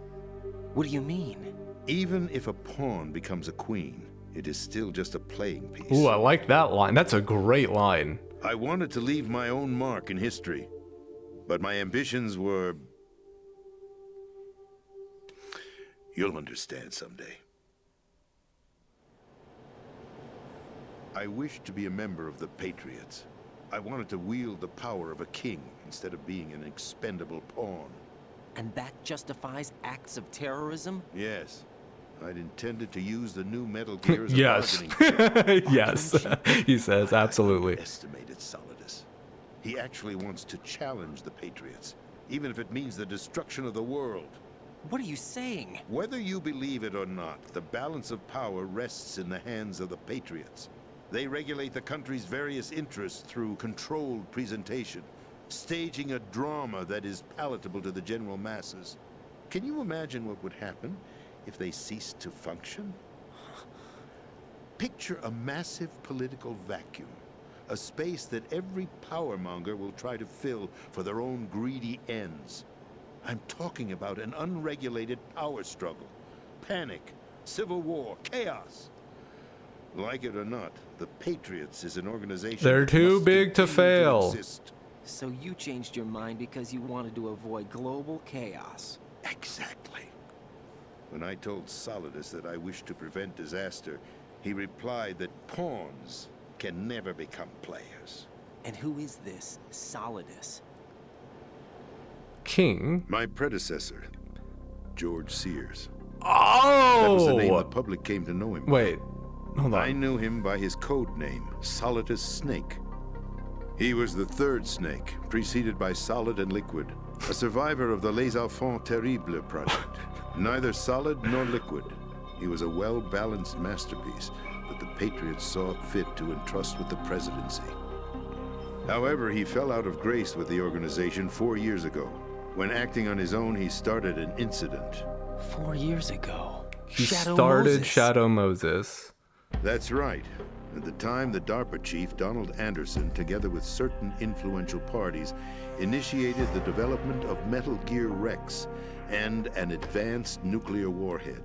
What do you mean? Even if a pawn becomes a queen, it is still just a playing piece. Ooh, I like that line. That's a great line. I wanted to leave my own mark in history, but my ambitions were... You'll understand someday. I wished to be a member of the Patriots. I wanted to wield the power of a king instead of being an expendable pawn. And that justifies acts of terrorism? Yes. I'd intended to use the new Metal Gear as a Yes. bargaining chip. Yes. He says, absolutely. Estimated Solidus. He actually wants to challenge the Patriots, even if it means the destruction of the world. What are you saying? Whether you believe it or not, the balance of power rests in the hands of the Patriots. They regulate the country's various interests through controlled presentation, staging a drama that is palatable to the general masses. Can you imagine what would happen if they ceased to function? Picture a massive political vacuum, a space that every powermonger will try to fill for their own greedy ends. I'm talking about an unregulated power struggle, panic, civil war, chaos. Like it or not, the Patriots is an organization. They're that too must big to continue fail. exist. So you changed your mind because you wanted to avoid global chaos. Exactly. When I told Solidus that I wished to prevent disaster, he replied that pawns can never become players. And who is this Solidus? King? My predecessor, George Sears. That was the name the Oh! public came to know him by. Wait, hold I on. knew him by his code name, Solidus Snake. He was the third snake, preceded by Solid and Liquid, a survivor of the Les Enfants Terribles project. Neither solid nor liquid, he was a well-balanced masterpiece that the Patriots saw fit to entrust with the presidency. However, he fell out of grace with the organization 4 years ago. When acting on his own, he started an incident. 4 years ago. He Shadow started Moses. Shadow Moses. That's right. At the time, the DARPA chief, Donald Anderson, together with certain influential parties, initiated the development of Metal Gear Rex and an advanced nuclear warhead.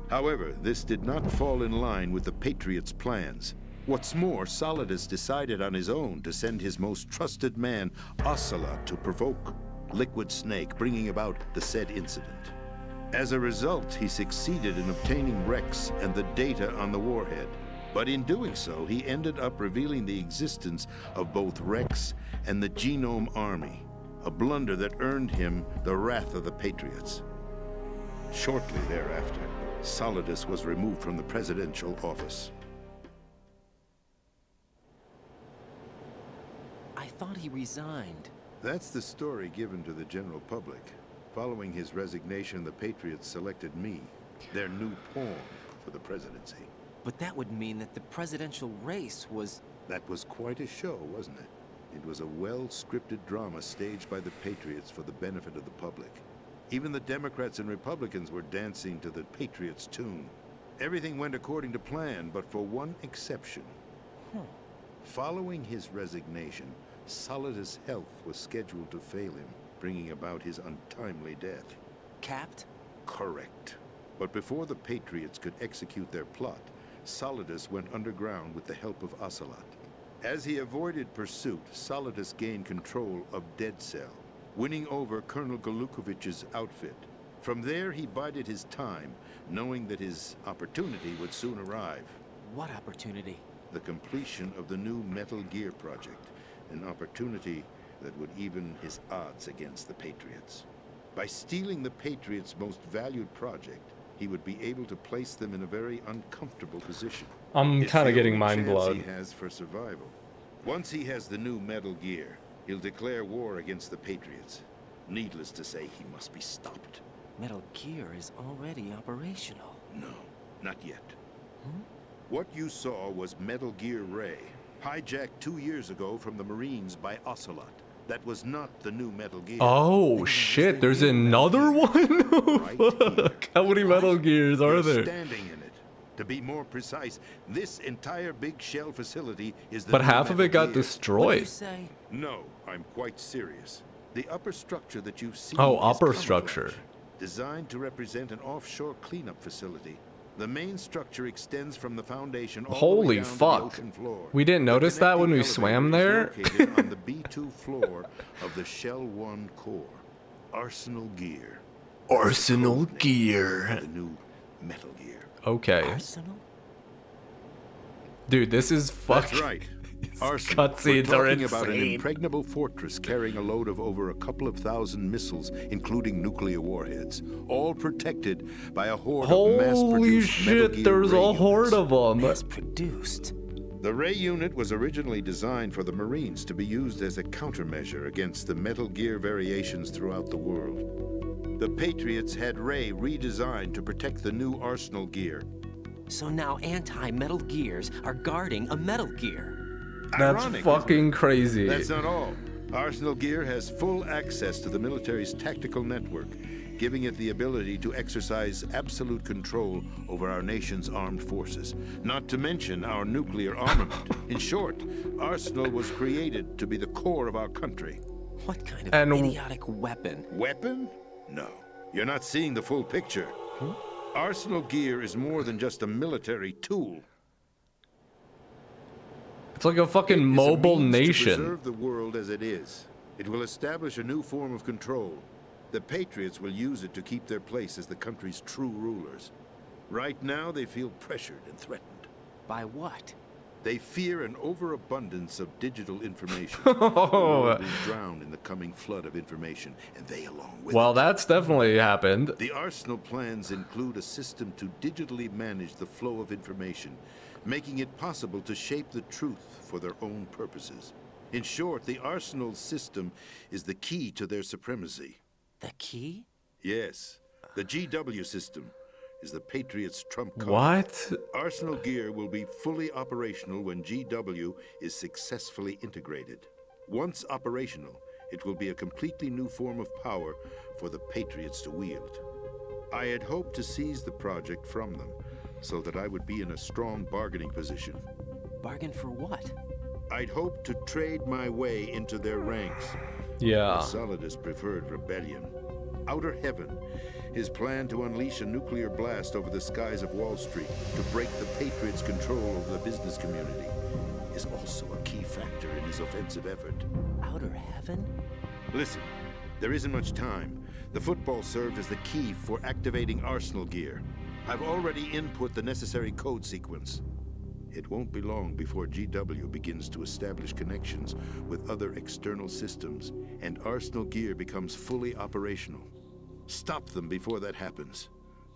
However, this did not fall in line with the Patriots' plans. What's more, Solidus decided on his own to send his most trusted man, Ocelot, to provoke Liquid Snake, bringing about the said incident. As a result, he succeeded in obtaining Rex and the data on the warhead. But in doing so, he ended up revealing the existence of both Rex and the Genome Army, a blunder that earned him the wrath of the Patriots. Shortly thereafter, Solidus was removed from the presidential office. I thought he resigned. That's the story given to the general public. Following his resignation, the Patriots selected me, their new pawn, for the presidency. But that would mean that the presidential race was... That was quite a show, wasn't it? It was a well-scripted drama staged by the Patriots for the benefit of the public. Even the Democrats and Republicans were dancing to the Patriots' tune. Everything went according to plan, but for one exception. Following his resignation, Solidus' health was scheduled to fail him, bringing about his untimely death. Capped? Correct. But before the Patriots could execute their plot, Solidus went underground with the help of Ocelot. As he avoided pursuit, Solidus gained control of Dead Cell, winning over Colonel Golukovich's outfit. From there, he bided his time, knowing that his opportunity would soon arrive. What opportunity? The completion of the new Metal Gear project, an opportunity that would even his odds against the Patriots. By stealing the Patriots' most valued project, he would be able to place them in a very uncomfortable position. I'm It's kind the of getting only mind chance blood. he has for survival. Once he has the new Metal Gear, he'll declare war against the Patriots. Needless to say, he must be stopped. Metal Gear is already operational. No, not yet. What you saw was Metal Gear Ray, hijacked 2 years ago from the Marines by Ocelot. That was not the new Metal Gear. Oh shit, there's another one? Oh, Right here. fuck. How many Metal Gears are You're there? standing in it. To be more precise, this entire big shell facility is the But new half of Metal it got Gear. What do you destroyed. say? No, I'm quite serious. The upper structure that you've seen Oh, is upper camouflage, structure. designed to represent an offshore cleanup facility. The main structure extends from the foundation all the Holy way down to the fuck. ocean floor. We didn't The notice that when we connecting swam elevator there? is located on the B2 floor of the Shell 1 core. Arsenal Gear. Arsenal The Gear. new Metal Gear. Okay. Arsenal? Dude, this is fucking... That's right. Arsenal. cutscenes We're are talking about an insane. impregnable fortress carrying a load of over a couple of thousand missiles, including nuclear warheads, all protected by a horde of Holy mass-produced Metal shit, Gear there's Ray a horde units. of them. Mass produced. The Ray unit was originally designed for the Marines to be used as a countermeasure against the Metal Gear variations throughout the world. The Patriots had Ray redesigned to protect the new Arsenal Gear. So now anti-Metal Gears are guarding a Metal Gear. That's Ironic, fucking isn't it? crazy. That's not all. Arsenal Gear has full access to the military's tactical network, giving it the ability to exercise absolute control over our nation's armed forces, not to mention our nuclear armament. In short, Arsenal was created to be the core of our country. What kind of And- idiotic weapon? Weapon? No. You're not seeing the full picture. Arsenal Gear is more than just a military tool. It's like a fucking It is a mobile means to nation. preserve the world as it is. It will establish a new form of control. The Patriots will use it to keep their place as the country's true rulers. Right now, they feel pressured and threatened. By what? They fear an overabundance of digital information. The world will drown in the coming flood of information, and they along with Well, it. that's definitely happened. The arsenal plans include a system to digitally manage the flow of information, making it possible to shape the truth for their own purposes. In short, the arsenal system is the key to their supremacy. The key? Yes, the GW system is the Patriots' trump card. What? Arsenal gear will be fully operational when GW is successfully integrated. Once operational, it will be a completely new form of power for the Patriots to wield. I had hoped to seize the project from them, so that I would be in a strong bargaining position. Bargain for what? I'd hoped to trade my way into their ranks. Yeah. Solidus preferred rebellion. Outer Heaven, his plan to unleash a nuclear blast over the skies of Wall Street to break the Patriots' control over the business community, is also a key factor in his offensive effort. Outer heaven? Listen, there isn't much time. The football served as the key for activating Arsenal gear. I've already input the necessary code sequence. It won't be long before GW begins to establish connections with other external systems, and Arsenal gear becomes fully operational. Stop them before that happens.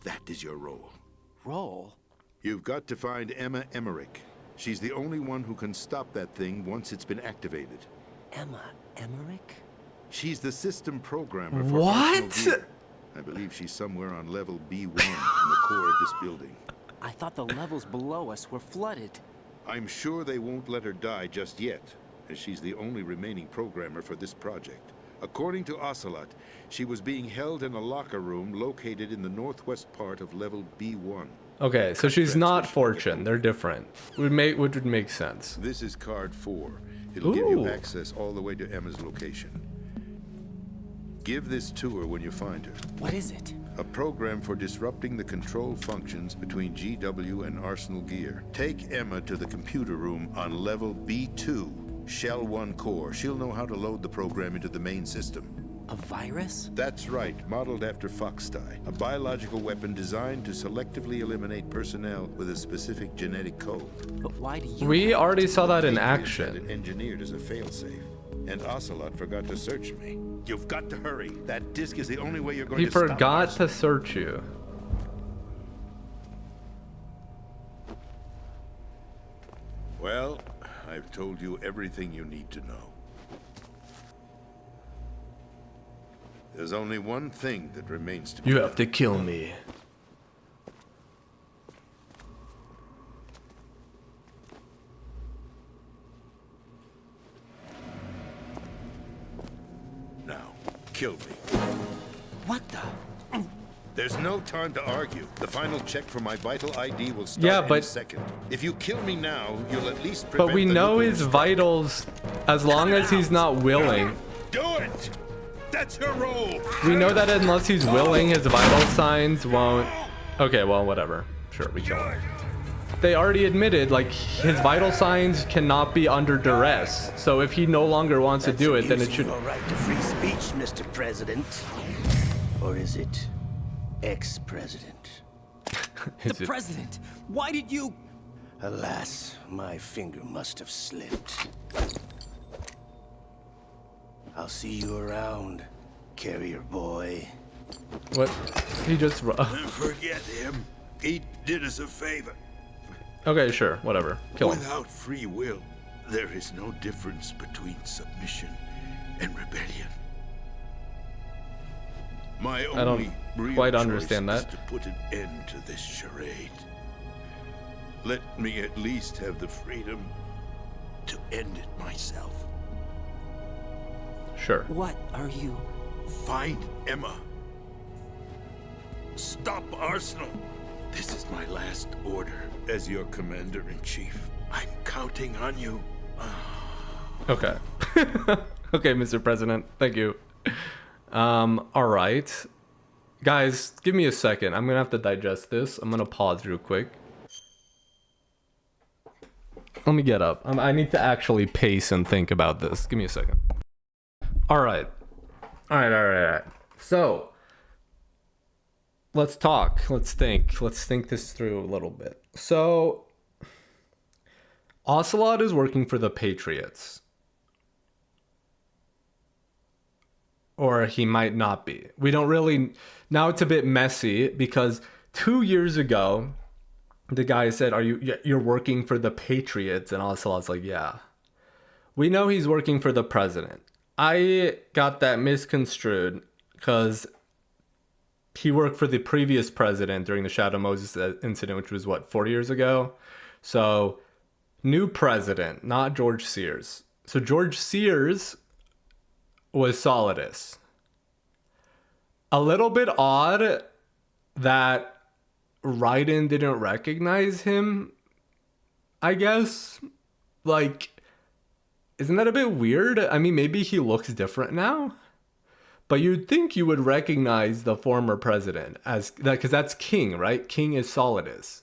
That is your role. Role? You've got to find Emma Emmerich. She's the only one who can stop that thing once it's been activated. Emma Emmerich? She's the system programmer for What? Arsenal gear. I believe she's somewhere on level B1 in the core of this building. I thought the levels below us were flooded. I'm sure they won't let her die just yet, as she's the only remaining programmer for this project. According to Ocelot, she was being held in a locker room located in the northwest part of level B1. Okay, so she's not Fortune. They're different. Which would make sense. This is card 4. It'll give you Ooh. access all the way to Emma's location. Give this to her when you find her. What is it? A program for disrupting the control functions between GW and Arsenal gear. Take Emma to the computer room on level B2, Shell 1 core. She'll know how to load the program into the main system. A virus? That's right, modeled after Foxdie, a biological weapon designed to selectively eliminate personnel with a specific genetic code. But why do you... We already saw that in Patriots had action. it engineered as a failsafe, and Ocelot forgot to search me. You've got to hurry. That disk is the only way you're going He to stop forgot us. to search you. Well, I've told you everything you need to know. There's only one thing that remains to be You done. have to kill me. Now, kill me. What the... There's no time to argue. The final check for my vital ID will start Yeah, in but- a second. If you kill me now, you'll at least prevent But we the know nuclear his strike. vitals, as long as he's not willing. Do it! That's your role! We know that unless he's willing, his vital signs won't... Okay, well, whatever. Sure, we kill him. They already admitted, like, his vital signs cannot be under duress. So if he no longer wants to do it, then it should... Your right to free speech, Mr. President. Or is it ex-president? Is The it- president! Why did you... Alas, my finger must have slipped. I'll see you around, carrier boy. What? He just... Forget him. He did us a favor. Okay, sure, whatever. Kill him. Without free will, there is no difference between submission and rebellion. My I don't only real quite choice understand is that. to put an end to this charade. Let me at least have the freedom to end it myself. Sure. What are you... Find Emma. Stop Arsenal. This is my last order as your commander-in-chief. I'm counting on you. Okay. Okay, Mr. President. Thank you. All right. Guys, give me a second. I'm gonna have to digest this. I'm gonna pause real quick. Let me get up. I need to actually pace and think about this. Give me a second. All right. So, let's talk. Let's think. Let's think this through a little bit. So, Ocelot is working for the Patriots. Or he might not be. We don't really... Now it's a bit messy because 2 years ago, the guy said, you're working for the Patriots? And Ocelot's like, yeah. We know he's working for the president. I got that misconstrued because he worked for the previous president during the Shadow Moses incident, which was, 4 years ago? So, new president, not George Sears. So, George Sears was Solidus. A little bit odd that Raiden didn't recognize him, I guess. Like, isn't that a bit weird? I mean, maybe he looks different now, but you'd think you would recognize the former president as that, because that's King, right? King is Solidus.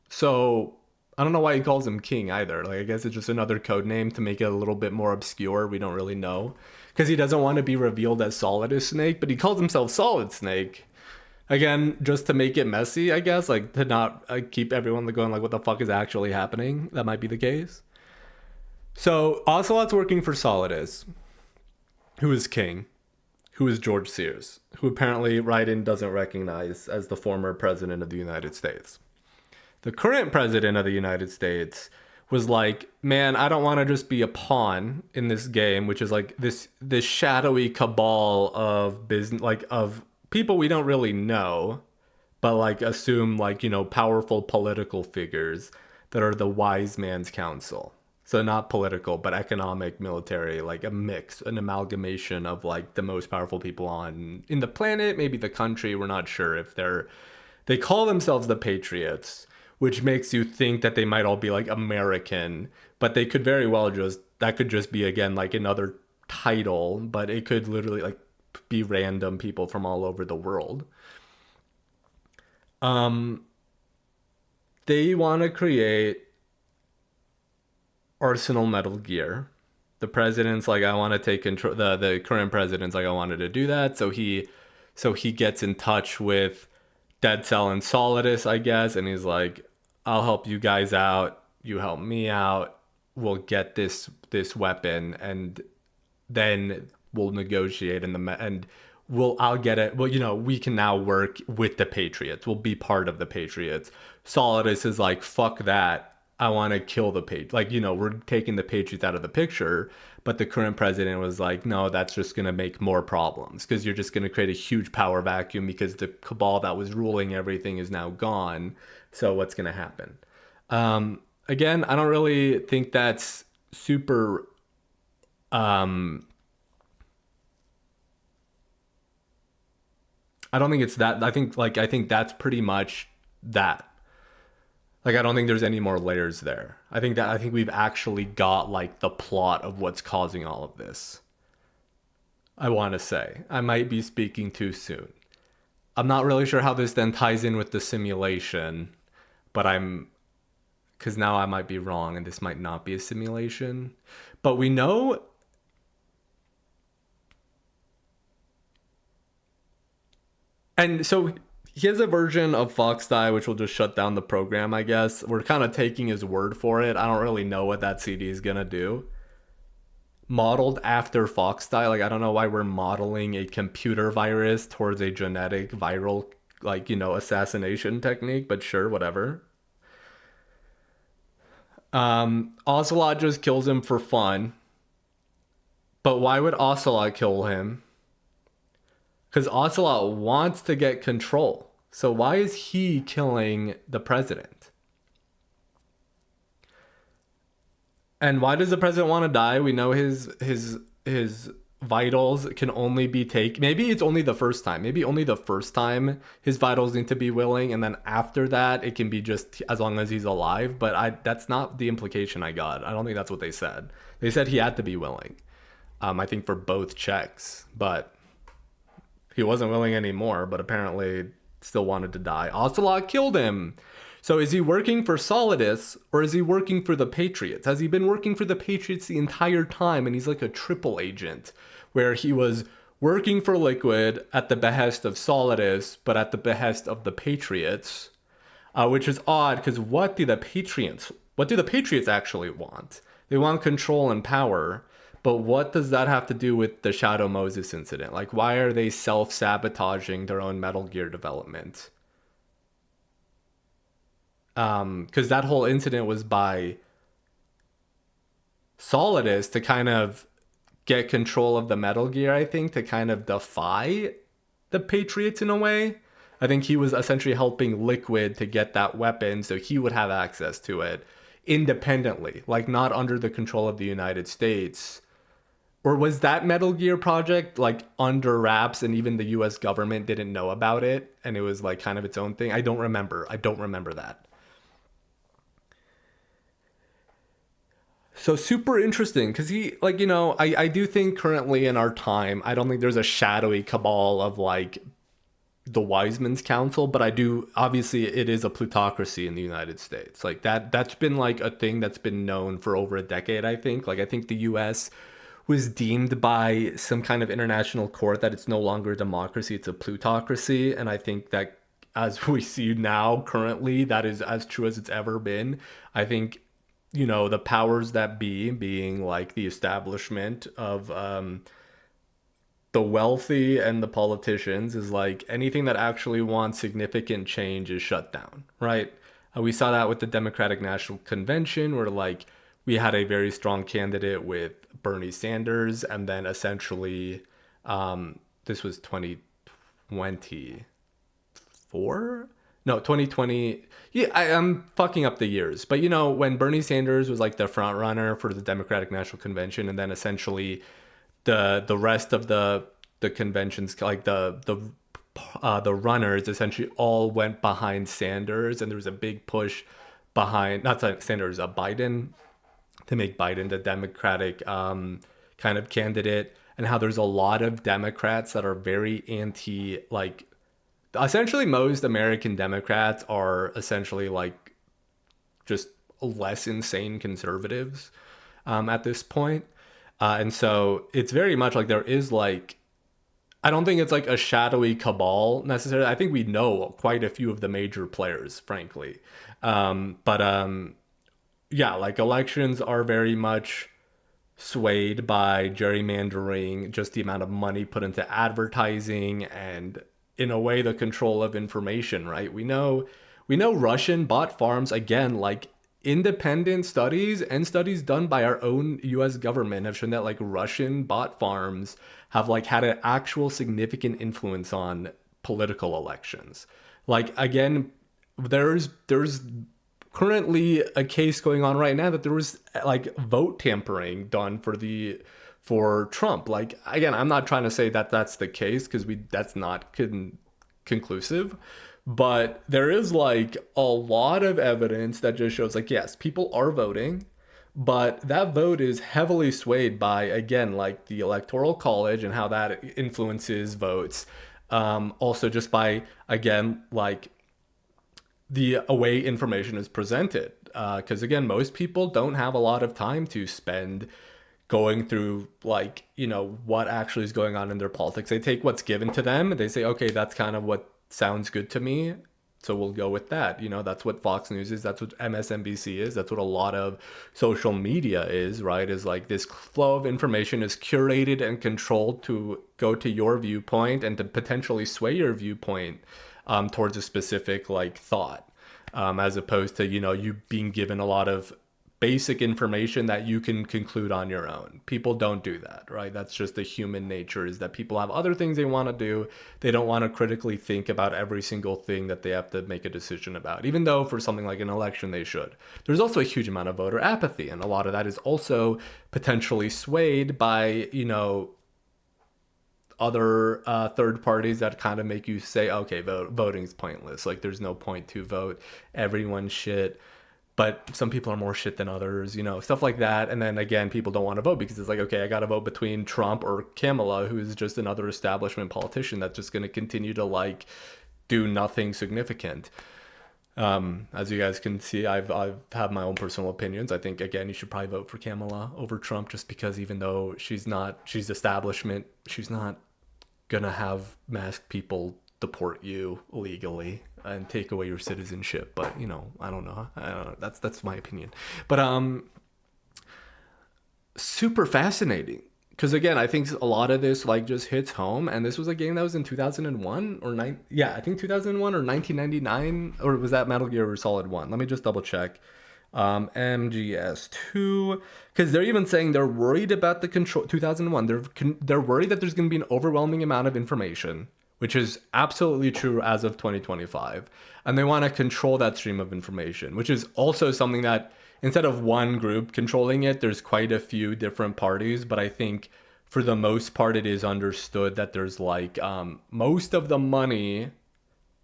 So I don't know why he calls him King either. Like, I guess it's just another code name to make it a little bit more obscure. We don't really know because he doesn't want to be revealed as Solidus Snake, but he calls himself Solid Snake. Again, just to make it messy, I guess, like to not keep everyone going like, what the fuck is actually happening? That might be the case. So Ocelot's working for Solidus, who is King, who is George Sears, who apparently Raiden doesn't recognize as the former president of the United States. The current president of the United States was like, man, I don't want to just be a pawn in this game, which is like this shadowy cabal of business, like of people we don't really know, but like assume like, powerful political figures that are the wise man's council. So not political, but economic, military, like a mix, an amalgamation of like the most powerful people in the planet, maybe the country. We're not sure if they call themselves the Patriots, which makes you think that they might all be like American, but they could very well that could just be, again, like another title, but it could literally like be random people from all over the world. They want to create Arsenal Metal Gear. The president's like, I want to take control. The current president's like, I wanted to do that. So he gets in touch with Dead Cell and Solidus, I guess, and he's like, I'll help you guys out. You help me out. We'll get this weapon, and then we'll negotiate I'll get it. Well, we can now work with the Patriots. We'll be part of the Patriots. Solidus is like, fuck that. I want to kill the Patriots. Like, we're taking the Patriots out of the picture. But the current president was like, no, that's just going to make more problems because you're just going to create a huge power vacuum because the cabal that was ruling everything is now gone. So what's going to happen? Again, I don't really think that's super... I don't think it's that. I think that's pretty much that. Like, I don't think there's any more layers there. I think we've actually got like the plot of what's causing all of this. I want to say. I might be speaking too soon. I'm not really sure how this then ties in with the simulation, but because now I might be wrong and this might not be a simulation. But we know... And so he has a version of Fox Die, which will just shut down the program, I guess. We're kind of taking his word for it. I don't really know what that CD is going to do. Modeled after Fox Die. Like, I don't know why we're modeling a computer virus towards a genetic viral, assassination technique, but sure, whatever. Ocelot just kills him for fun. But why would Ocelot kill him? Because Ocelot wants to get control. So why is he killing the president? And why does the president want to die? We know his vitals can only be taken. Maybe it's only the first time. Maybe only the first time his vitals need to be willing. And then after that, it can be just as long as he's alive. But that's not the implication I got. I don't think that's what they said. They said he had to be willing. I think for both checks. But... he wasn't willing anymore, but apparently still wanted to die. Ocelot killed him. So is he working for Solidus or is he working for the Patriots? Has he been working for the Patriots the entire time and he's like a triple agent where he was working for Liquid at the behest of Solidus but at the behest of the Patriots, which is odd because what do the Patriots actually want? They want control and power, but what does that have to do with the Shadow Moses incident? Like, why are they self-sabotaging their own Metal Gear development? Because that whole incident was by Solidus to kind of get control of the Metal Gear, I think, to kind of defy the Patriots in a way. I think he was essentially helping Liquid to get that weapon so he would have access to it independently, like not under the control of the United States. Or was that Metal Gear project like under wraps and even the US government didn't know about it and it was like kind of its own thing? I don't remember that. So super interesting because he, like, you know, I do think currently in our time, I don't think there's a shadowy cabal of like the Wiseman's Council, but I do, obviously it is a plutocracy in the United States. Like that's been like a thing that's been known for over a decade, I think. Like I think the US was deemed by some kind of international court that it's no longer a democracy, it's a plutocracy. And I think that as we see now currently, that is as true as it's ever been. I think, you know, the powers that be, being like the establishment of the wealthy and the politicians, is like anything that actually wants significant change is shut down, right? We saw that with the Democratic National Convention, where like we had a very strong candidate with Bernie Sanders, and then essentially this was 2024? No, 2020. Yeah, I'm fucking up the years. But, you know, when Bernie Sanders was like the front runner for the Democratic National Convention, and then essentially the rest of the conventions, like the runners essentially all went behind Sanders, and there was a big push behind, not Sanders, Biden, to make Biden the Democratic kind of candidate, and how there's a lot of Democrats that are very anti, like, essentially most American Democrats are essentially like just less insane conservatives at this point. And so it's very much like there is like, I don't think it's like a shadowy cabal necessarily. I think we know quite a few of the major players, frankly. Yeah, like elections are very much swayed by gerrymandering, just the amount of money put into advertising, and in a way the control of information, right? We know Russian bot farms, again, like independent studies and studies done by our own US government have shown that like Russian bot farms have like had an actual significant influence on political elections. Like, again, there's currently a case going on right now that there was like vote tampering done for Trump. Like, again, I'm not trying to say that that's the case, because that's not conclusive, but there is like a lot of evidence that just shows like, yes, people are voting, but that vote is heavily swayed by, again, like the Electoral College and how that influences votes. Also just by, again, like the way information is presented. Because again, most people don't have a lot of time to spend going through, like, you know, what actually is going on in their politics. They take what's given to them and they say, okay, that's kind of what sounds good to me, so we'll go with that. You know, that's what Fox News is, that's what MSNBC is, that's what a lot of social media is, right? Is like this flow of information is curated and controlled to go to your viewpoint and to potentially sway your viewpoint towards a specific like thought, as opposed to, you know, you being given a lot of basic information that you can conclude on your own. People don't do that, right? That's just the human nature, is that people have other things they want to do. They don't want to critically think about every single thing that they have to make a decision about, even though for something like an election they should. There's also a huge amount of voter apathy, and a lot of that is also potentially swayed by, you know, other third parties that kind of make you say, okay, voting's pointless. Like, there's no point to vote. Everyone's shit. But some people are more shit than others, you know, stuff like that. And then again, people don't want to vote because it's like, okay, I got to vote between Trump or Kamala, who is just another establishment politician that's just going to continue to like do nothing significant. As you guys can see, I've had my own personal opinions. I think, again, you should probably vote for Kamala over Trump, just because even though she's establishment, she's not gonna have masked people deport you illegally and take away your citizenship. But you know, I don't know. That's my opinion. But super fascinating, because again, I think a lot of this like just hits home. And this was a game that was in 2001 or I think 2001 or 1999, or was that Metal Gear Solid 1? Let me just double check. MGS2, because they're even saying they're worried about the control. 2001, they're worried that there's going to be an overwhelming amount of information, which is absolutely true as of 2025, and they want to control that stream of information, which is also something that instead of one group controlling it, there's quite a few different parties. But I think for the most part, it is understood that there's like most of the money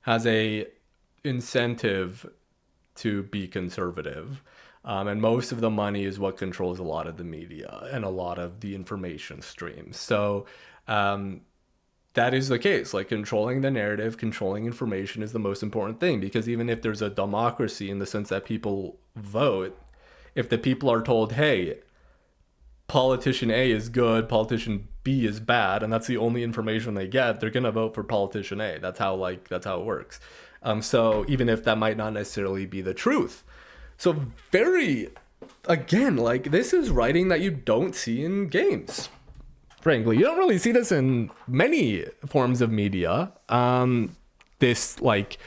has a incentive to be conservative, and most of the money is what controls a lot of the media and a lot of the information streams. So that is the case. Like, controlling the narrative, controlling information is the most important thing, because even if there's a democracy in the sense that people vote, if the people are told, hey, politician A is good, politician B is bad, and that's the only information they get, they're gonna vote for politician A. That's how it works. So even if that might not necessarily be the truth. So again, like, this is writing that you don't see in games. Frankly, you don't really see this in many forms of media. This like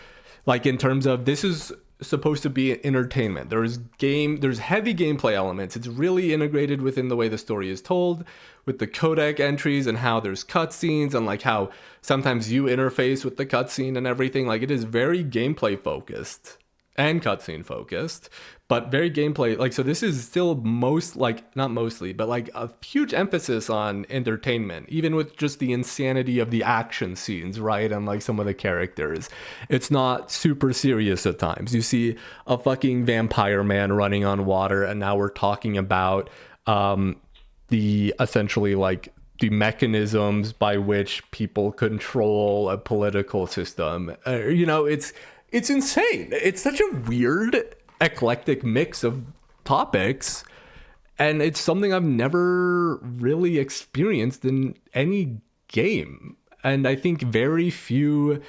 in terms of, this is supposed to be entertainment. There's heavy gameplay elements. It's really integrated within the way the story is told, with the codec entries and how there's cutscenes and like how sometimes you interface with the cutscene and everything. Like, it is very gameplay focused and cutscene focused, but very gameplay. Like, so this is still not mostly, but like a huge emphasis on entertainment, even with just the insanity of the action scenes, right? And like some of the characters, it's not super serious at times. You see a fucking vampire man running on water, and now we're talking about the essentially like the mechanisms by which people control a political system. It's insane. It's such a weird, eclectic mix of topics, and it's something I've never really experienced in any game. And I think very few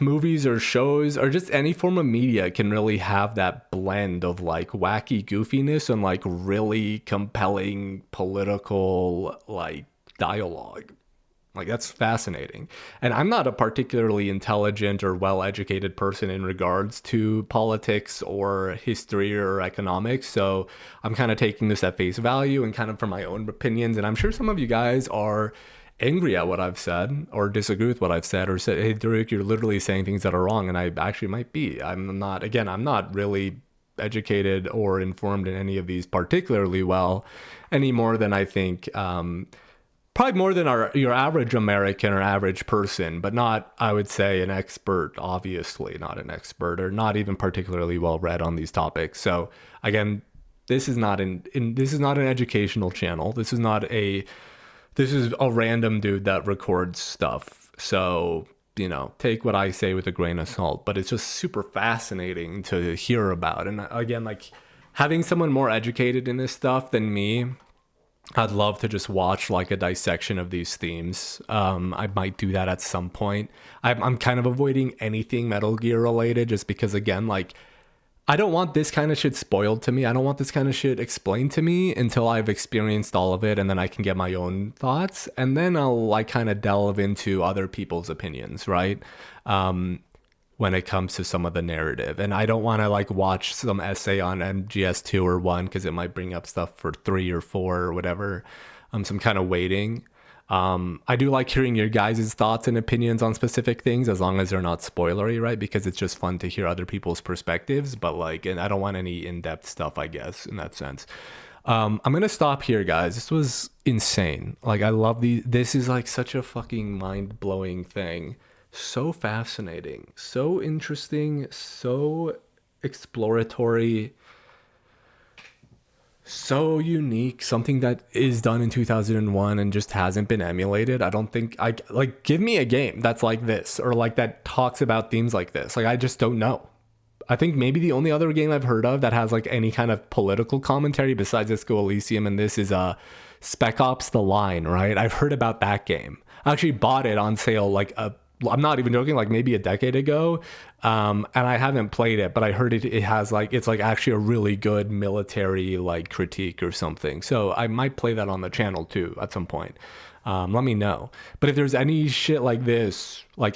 movies or shows or just any form of media can really have that blend of like wacky goofiness and like really compelling political like dialogue. Like, that's fascinating. And I'm not a particularly intelligent or well-educated person in regards to politics or history or economics. So I'm kind of taking this at face value and kind of for my own opinions. And I'm sure some of you guys are angry at what I've said or disagree with what I've said, or say, hey, Doruk, you're literally saying things that are wrong. And I actually might be. I'm not really educated or informed in any of these particularly well, any more than I think probably more than your average American or average person, but not, I would say, an expert. Obviously not an expert, or not even particularly well read on these topics. So again, this is not an educational channel. This is a random dude that records stuff. So, take what I say with a grain of salt, but it's just super fascinating to hear about. And again, like, having someone more educated in this stuff than me, I'd love to just watch like a dissection of these themes. I might do that at some point. I'm kind of avoiding anything Metal Gear related, just because, again, like, I don't want this kind of shit spoiled to me. I don't want this kind of shit explained to me until I've experienced all of it, and then I can get my own thoughts, and then I'll like kind of delve into other people's opinions, right? When it comes to some of the narrative. And I don't want to like watch some essay on MGS2 or 1, because it might bring up stuff for 3 or 4 or whatever. So I'm kind of waiting. I do like hearing your guys' thoughts and opinions on specific things, as long as they're not spoilery, right? Because it's just fun to hear other people's perspectives. But like, and I don't want any in-depth stuff, I guess, in that sense. I'm gonna stop here, guys. This was insane. Like, I love this is like such a fucking mind-blowing thing. So fascinating, so interesting, so exploratory, so unique, something that is done in 2001 and just hasn't been emulated. I don't think I like, give me a game that's like this, or like that talks about themes like this. Like, I just don't know. I think maybe the only other game I've heard of that has like any kind of political commentary besides Disco Elysium and this is Spec Ops: The Line, right? I've heard about that game. I actually bought it on sale like I'm not even joking, like maybe a decade ago. And I haven't played it, but I heard it has like, it's like actually a really good military like critique or something. So I might play that on the channel too at some point. Let me know. But if there's any shit like this, like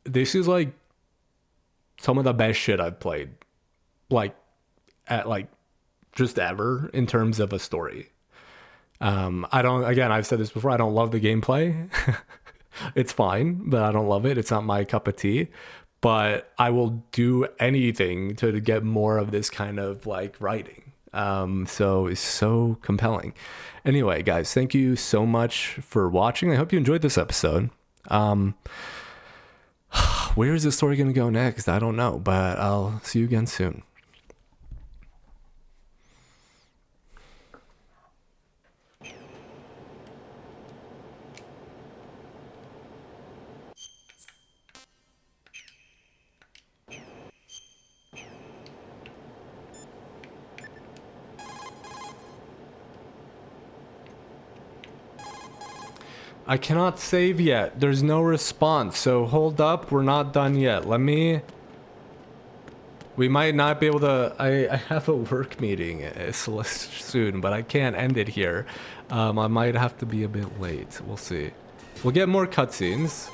this is like some of the best shit I've played, like at like just ever in terms of a story. I've said this before, I don't love the gameplay. It's fine, but I don't love it. It's not my cup of tea. But I will do anything to get more of this kind of like writing. So it's so compelling. Anyway, guys, thank you so much for watching. I hope you enjoyed this episode. Where is the story going to go next? I don't know, but I'll see you again soon. I cannot save yet. There's no response. So hold up. We're not done yet. We might not be able to... I have a work meeting soon, but I can't end it here. I might have to be a bit late. We'll see. We'll get more cutscenes.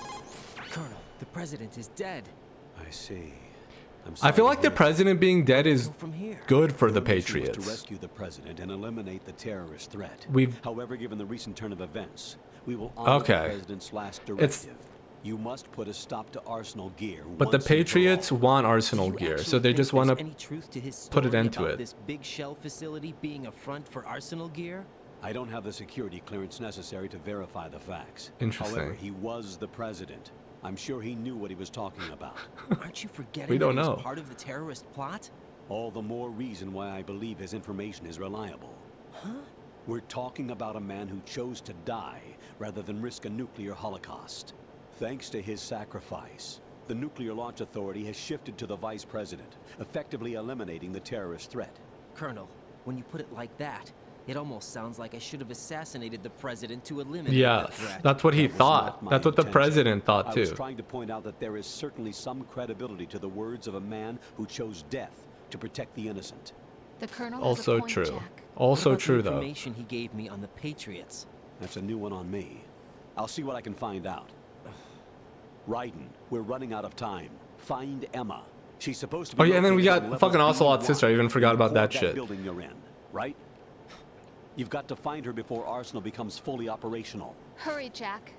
Colonel, the president is dead. I see. I feel like the president being dead is From here. good for the Your mission was Patriots. to rescue the president and eliminate the terrorist threat. We've- However, given the recent turn of events, we will honor the president's last directive. You must put a stop to Arsenal gear. But the once and for all. Patriots want Arsenal Do you gear, actually so they think just want there's to any truth to his put it story into about it. This big shell facility being a front for Arsenal gear? I don't have the security clearance necessary to verify the facts. Interesting. However, he was the president. I'm sure he knew what he was talking about. Aren't you forgetting We don't that he know. was part of the terrorist plot? All the more reason why I believe his information is reliable. Huh? We're talking about a man who chose to die rather than risk a nuclear holocaust. Thanks to his sacrifice, the Nuclear Launch Authority has shifted to the vice president, effectively eliminating the terrorist threat. Colonel, when you put it like that, it almost sounds like I should have assassinated the president to eliminate Yeah, the threat. that's what he That was thought. not my That's what the intention. president thought I was too. trying to point out that there is certainly some credibility to the words of a man who chose death to protect the innocent. The Colonel Also has a point, true. Jack. What Also about the true though. information he gave me on the Patriots. That's a new one on me. I'll see what I can find out. Raiden, we're running out of time. Find Emma. She's supposed to be... Oh yeah, and then we located got on level fucking Ocelot's B1 sister. I even forgot in about the that core of shit. building you're in, right? You've got to find her before Arsenal becomes fully operational. Hurry, Jack.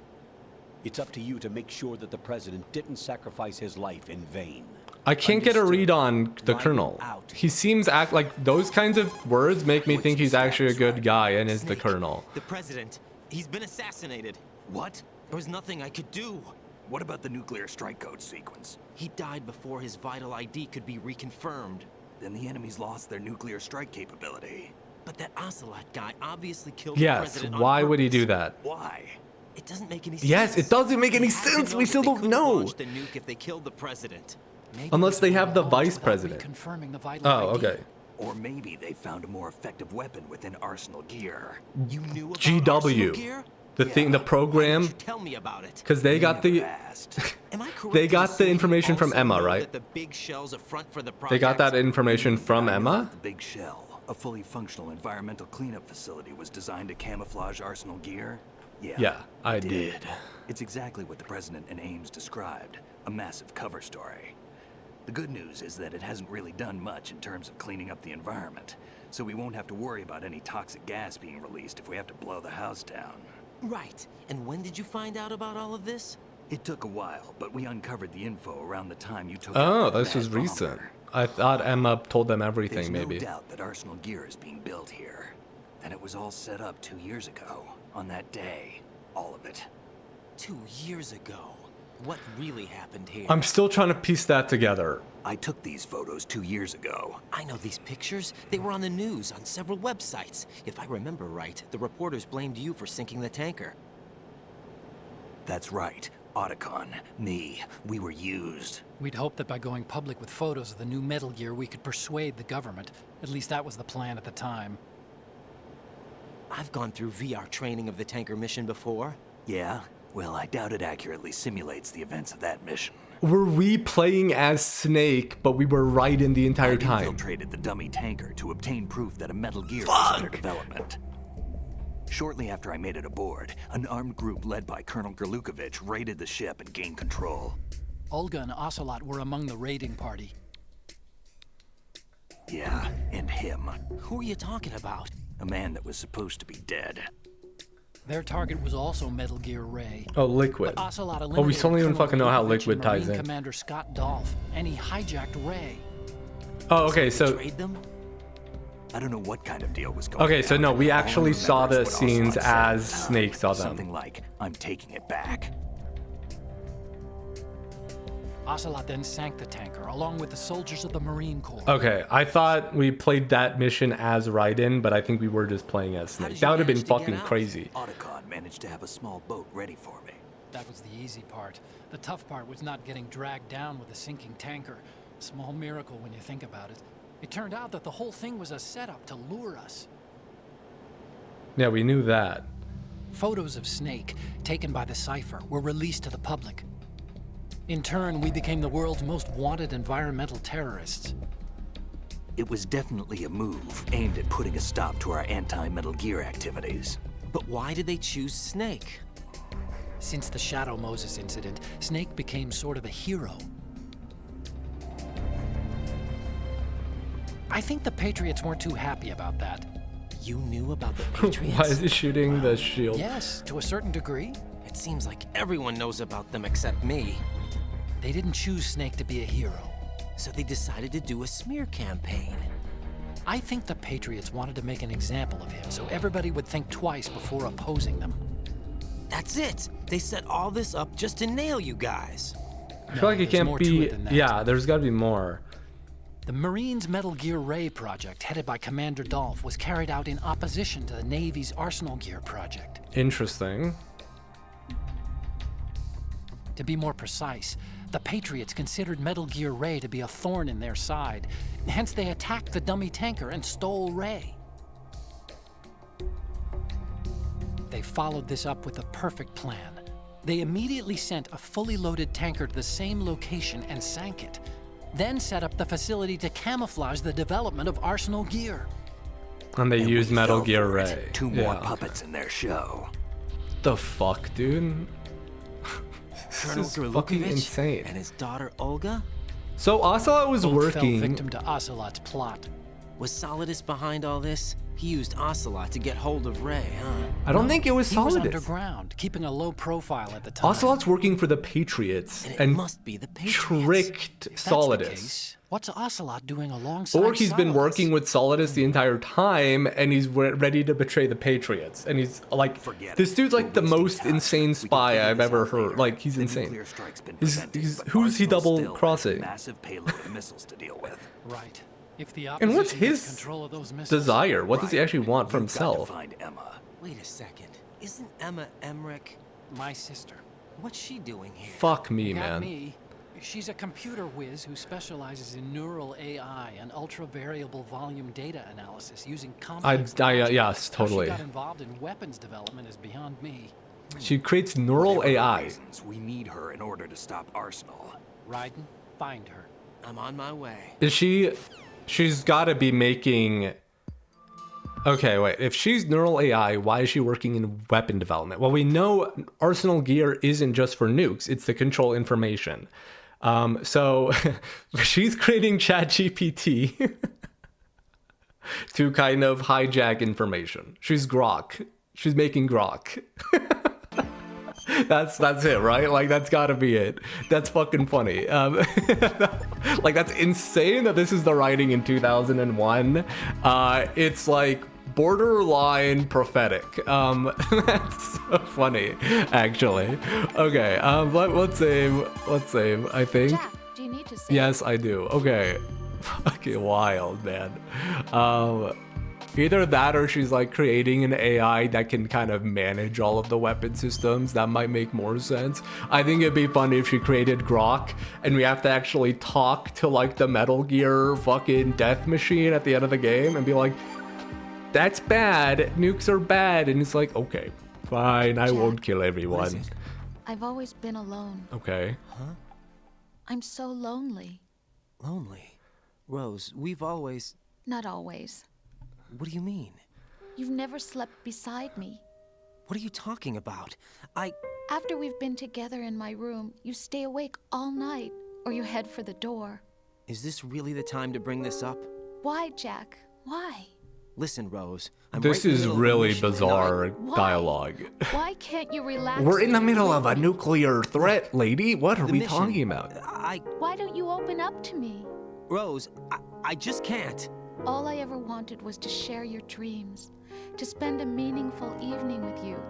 It's up to you to make sure that the president didn't sacrifice his life in vain. I can't get a read on the Raiden colonel. out. He seems act like those kinds of words make me think he's actually a good guy and is the Snake, colonel. The president. He's been assassinated. What? There was nothing I could do. What about the nuclear strike code sequence? He died before his vital ID could be reconfirmed. Then the enemy's lost their nuclear strike capability. But that Ocelot guy obviously killed the Yes, president on why would he purpose. do that? Why? It doesn't make any sense. Yes, it doesn't make any They had to sense. know We that still they don't couldn't know. launch the nuke if they killed the president. Unless they have the vice president. Confirming the vital Oh, ID. okay. Or maybe they found a more effective weapon within Arsenal gear. You knew about GW. Arsenal gear? The thing, the Why program, didn't you tell me about it? because they got the Am I correct they in got the assuming you information from also Emma, know right? that the big shell's a front for the They got that project? information from I knew Emma. that The Big Shell, a fully functional environmental cleanup facility, was designed to camouflage Arsenal gear. Yeah, I did. It's exactly what the president and Ames described, a massive cover story. The good news is that it hasn't really done much in terms of cleaning up the environment, so we won't have to worry about any toxic gas being released if we have to blow the house down. Right. And when did you find out about all of this? It took a while, but we uncovered the info around the time you took Oh, out that this was mad recent. bomber. I thought Emma told them everything, There's maybe. no doubt that Arsenal gear is being built here. And it was all set up 2 years ago, on that day. All of it. 2 years ago. What really happened here? I'm still trying to piece that together. I took these photos 2 years ago. I know these pictures. They were on the news on several websites. If I remember right, the reporters blamed you for sinking the tanker. That's right. Otacon, me, we were used. We'd hoped that by going public with photos of the new Metal Gear, we could persuade the government. At least that was the plan at the time. I've gone through VR training of the tanker mission before. Yeah? Well, I doubt it accurately simulates the events of that mission. Were we playing as Snake, but we were right in the entire I time? infiltrated the dummy tanker to obtain proof that a Metal Gear was under development. Shortly after I made it aboard, an armed group led by Colonel Gerlukovich raided the ship and gained control. Olga and Ocelot were among the raiding party. Yeah, and him. Who are you talking about? A man that was supposed to be dead. Their target was also Metal Gear Ray. Oh, Liquid. But Ocelot Oh, we still don't even Colonel fucking know how Gerlukovich Liquid and ties Marine in. Commander Scott Dolph, and he hijacked Ray. Oh, okay, so Betrayed them? I don't know what kind of deal was going on. okay, so no, we All I actually saw remember the is what Ocelot scenes said as at the time. Snake saw them. Something like, I'm taking it back. Ocelot then sank the tanker, along with the soldiers of the Marine Corps. Okay, I thought we played that mission as Raiden, but I think we were just playing as Snake. did you That would have been manage to get fucking out? crazy. Otacon managed to have a small boat ready for me. That was the easy part. The tough part was not getting dragged down with a sinking tanker. Small miracle when you think about it. It turned out that the whole thing was a setup to lure us. Yeah, we knew that. Photos of Snake, taken by the Cypher, were released to the public. In turn, we became the world's most wanted environmental terrorists. It was definitely a move aimed at putting a stop to our anti-Metal Gear activities. But why did they choose Snake? Since the Shadow Moses incident, Snake became sort of a hero. I think the Patriots weren't too happy about that. You knew about the Patriots? Why is he shooting the shield? Yes, to a certain degree. It seems like everyone knows about them except me. They didn't choose Snake to be a hero. So they decided to do a smear campaign. I think the Patriots wanted to make an example of him so everybody would think twice before opposing them. That's it! They set all this up just to nail you guys. I feel like it there's can't more to be. it than that. Yeah, there's got to be more. The Marines' Metal Gear Ray project, headed by Commander Dolph, was carried out in opposition to the Navy's Arsenal Gear project. Interesting. To be more precise, the Patriots considered Metal Gear Ray to be a thorn in their side. Hence, they attacked the dummy tanker and stole Ray. They followed this up with a perfect plan. They immediately sent a fully loaded tanker to the same location and sank it. Then set up the facility to camouflage the development of Arsenal Gear. And they And used we Metal fell Gear for it. Ray. 2 more Yeah. puppets in their show. The fuck, dude? Colonel This is fucking Gerlukovich insane. and his daughter Olga? So Ocelot was Both fell working. victim to Ocelot's plot. Was Solidus behind all this? He used Ocelot to get hold of Ray, huh? I don't think it was He was Solidus. underground, keeping a low profile at the time. Ocelot's working for the Patriots And it and must be the Patriots. tricked If that's the Solidus. case, what's Ocelot doing alongside Or he's been Solidus? working with Solidus the entire time, and he's ready to betray the Patriots. And he's like, Forget this it. dude's like We're the wasting most time. insane We can spy figure I've this ever out heard. later. Like, he's The insane. nuclear strike's been He's- prevented, he's- but who's he Arsenal double still has a crossing? massive payload of missiles to deal with. Right. If the And what's opposition gets his control of those missiles, desire? What does he actually want for You've got to himself? find Emma. Wait a second. Isn't Emma Emmerich? my sister. What's she doing here? Fuck me, Got man. me. She's a computer whiz who specializes in neural AI and ultra-variable volume data analysis using complex logic. Yes, How totally. she got involved in weapons development is beyond me. She creates neural Whatever the AI. reasons, we need her in order to stop Arsenal. Raiden, find her. I'm on my way. Is she? She's got to be making. Okay, wait. If she's neural AI, why is she working in weapon development? Well, we know Arsenal Gear isn't just for nukes; it's to control information. So she's creating ChatGPT to kind of hijack information. She's Grok. She's making Grok. That's it, right? Like, that's gotta be it. That's fucking funny. Like, that's insane that this is the writing in 2001. It's like borderline prophetic. That's so funny, actually. Okay, let's save, I think. Jack, Do you need to say? Yes, I do. Okay. Fucking wild, man. Either that or she's like creating an AI that can kind of manage all of the weapon systems. That might make more sense. I think it'd be funny if she created Grok and we have to actually talk to like the Metal Gear fucking death machine at the end of the game and be like, that's bad. Nukes are bad. And it's like, okay, fine. I won't kill everyone. I've always been alone. Okay. Huh? I'm so lonely. Lonely? Rose, we've always... Not always. What do you mean? You've never slept beside me. What are you talking about? After we've been together in my room, you stay awake all night, or you head for the door. Is this really the time to bring this up? Why, Jack? Why? Listen, Rose. This is really bizarre dialogue. Why can't you relax? We're in the middle of a nuclear threat, lady. What are we talking about? Why don't you open up to me? Rose, I just can't. All I ever wanted was to share your dreams, to spend a meaningful evening with you.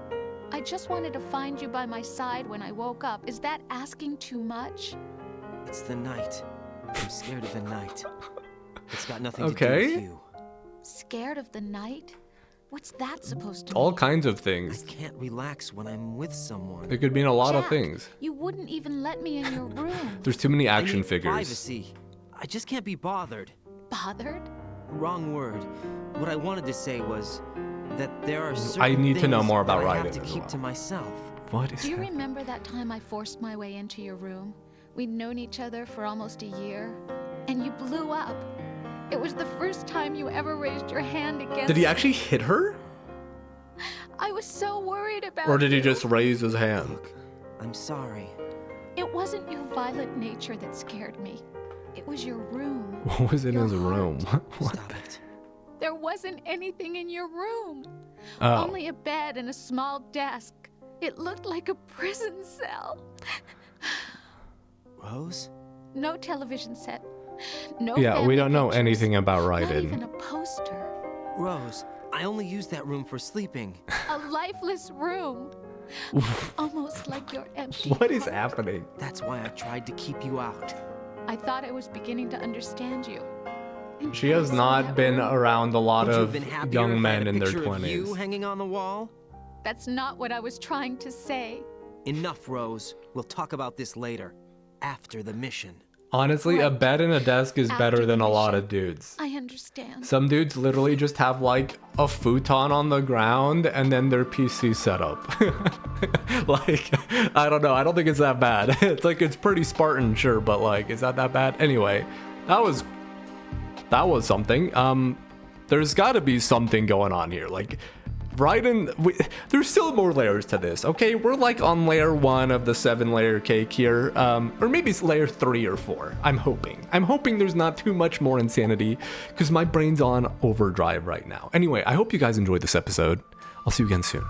I just wanted to find you by my side when I woke up. Is that asking too much? It's the night. I'm scared of the night. It's got nothing to do with you. Scared of the night? What's that supposed to All mean? kinds of things. I can't relax when I'm with someone. It could mean a lot of Jack, things. You wouldn't even let me in your room. There's too many action I need figures. privacy. I just can't be bothered. Bothered? Wrong word. What I wanted to say was that there are certain I need to know things more about that I Raiden have to as keep well. to myself. What is Do you that? remember that time I forced my way into your room? We'd known each other for almost a year, and you blew up. It was the first time you ever raised your hand against Did he actually hit her? I was so worried about Or did he you. just raise his hand? I'm sorry. It wasn't your violent nature that scared me. It was your room. What was in Your his room? What? Stop it. There wasn't anything in your room. Oh. Only a bed and a small desk. It looked like a prison cell. Rose? No television set. No Yeah, we family don't know pictures, anything about Not even Raiden. a poster. Rose, I only use that room for sleeping. A lifeless room. Almost like your empty What is heart. happening? That's why I tried to keep you out. I thought I was beginning to understand you. She has not been around a lot Would you have of been happier if young I men had a in their picture of you 20s. hanging on the wall? That's not what I was trying to say. Enough, Rose. We'll talk about this later. After the mission. Honestly, a Right. bed and a desk is After better the than a lot mission. of dudes. I understand. Some dudes literally just have like a futon on the ground and then their PC set up. Like, I don't know. I don't think it's that bad. It's like, it's pretty Spartan, sure, but like, is that bad? Anyway, that was something. There's got to be something going on here. Like, Raiden, there's still more layers to this, okay? We're like on layer 1 of the 7-layer cake here, or maybe it's layer 3 or 4. I'm hoping there's not too much more insanity, because my brain's on overdrive right now. Anyway, I hope you guys enjoyed this episode. I'll see you again soon.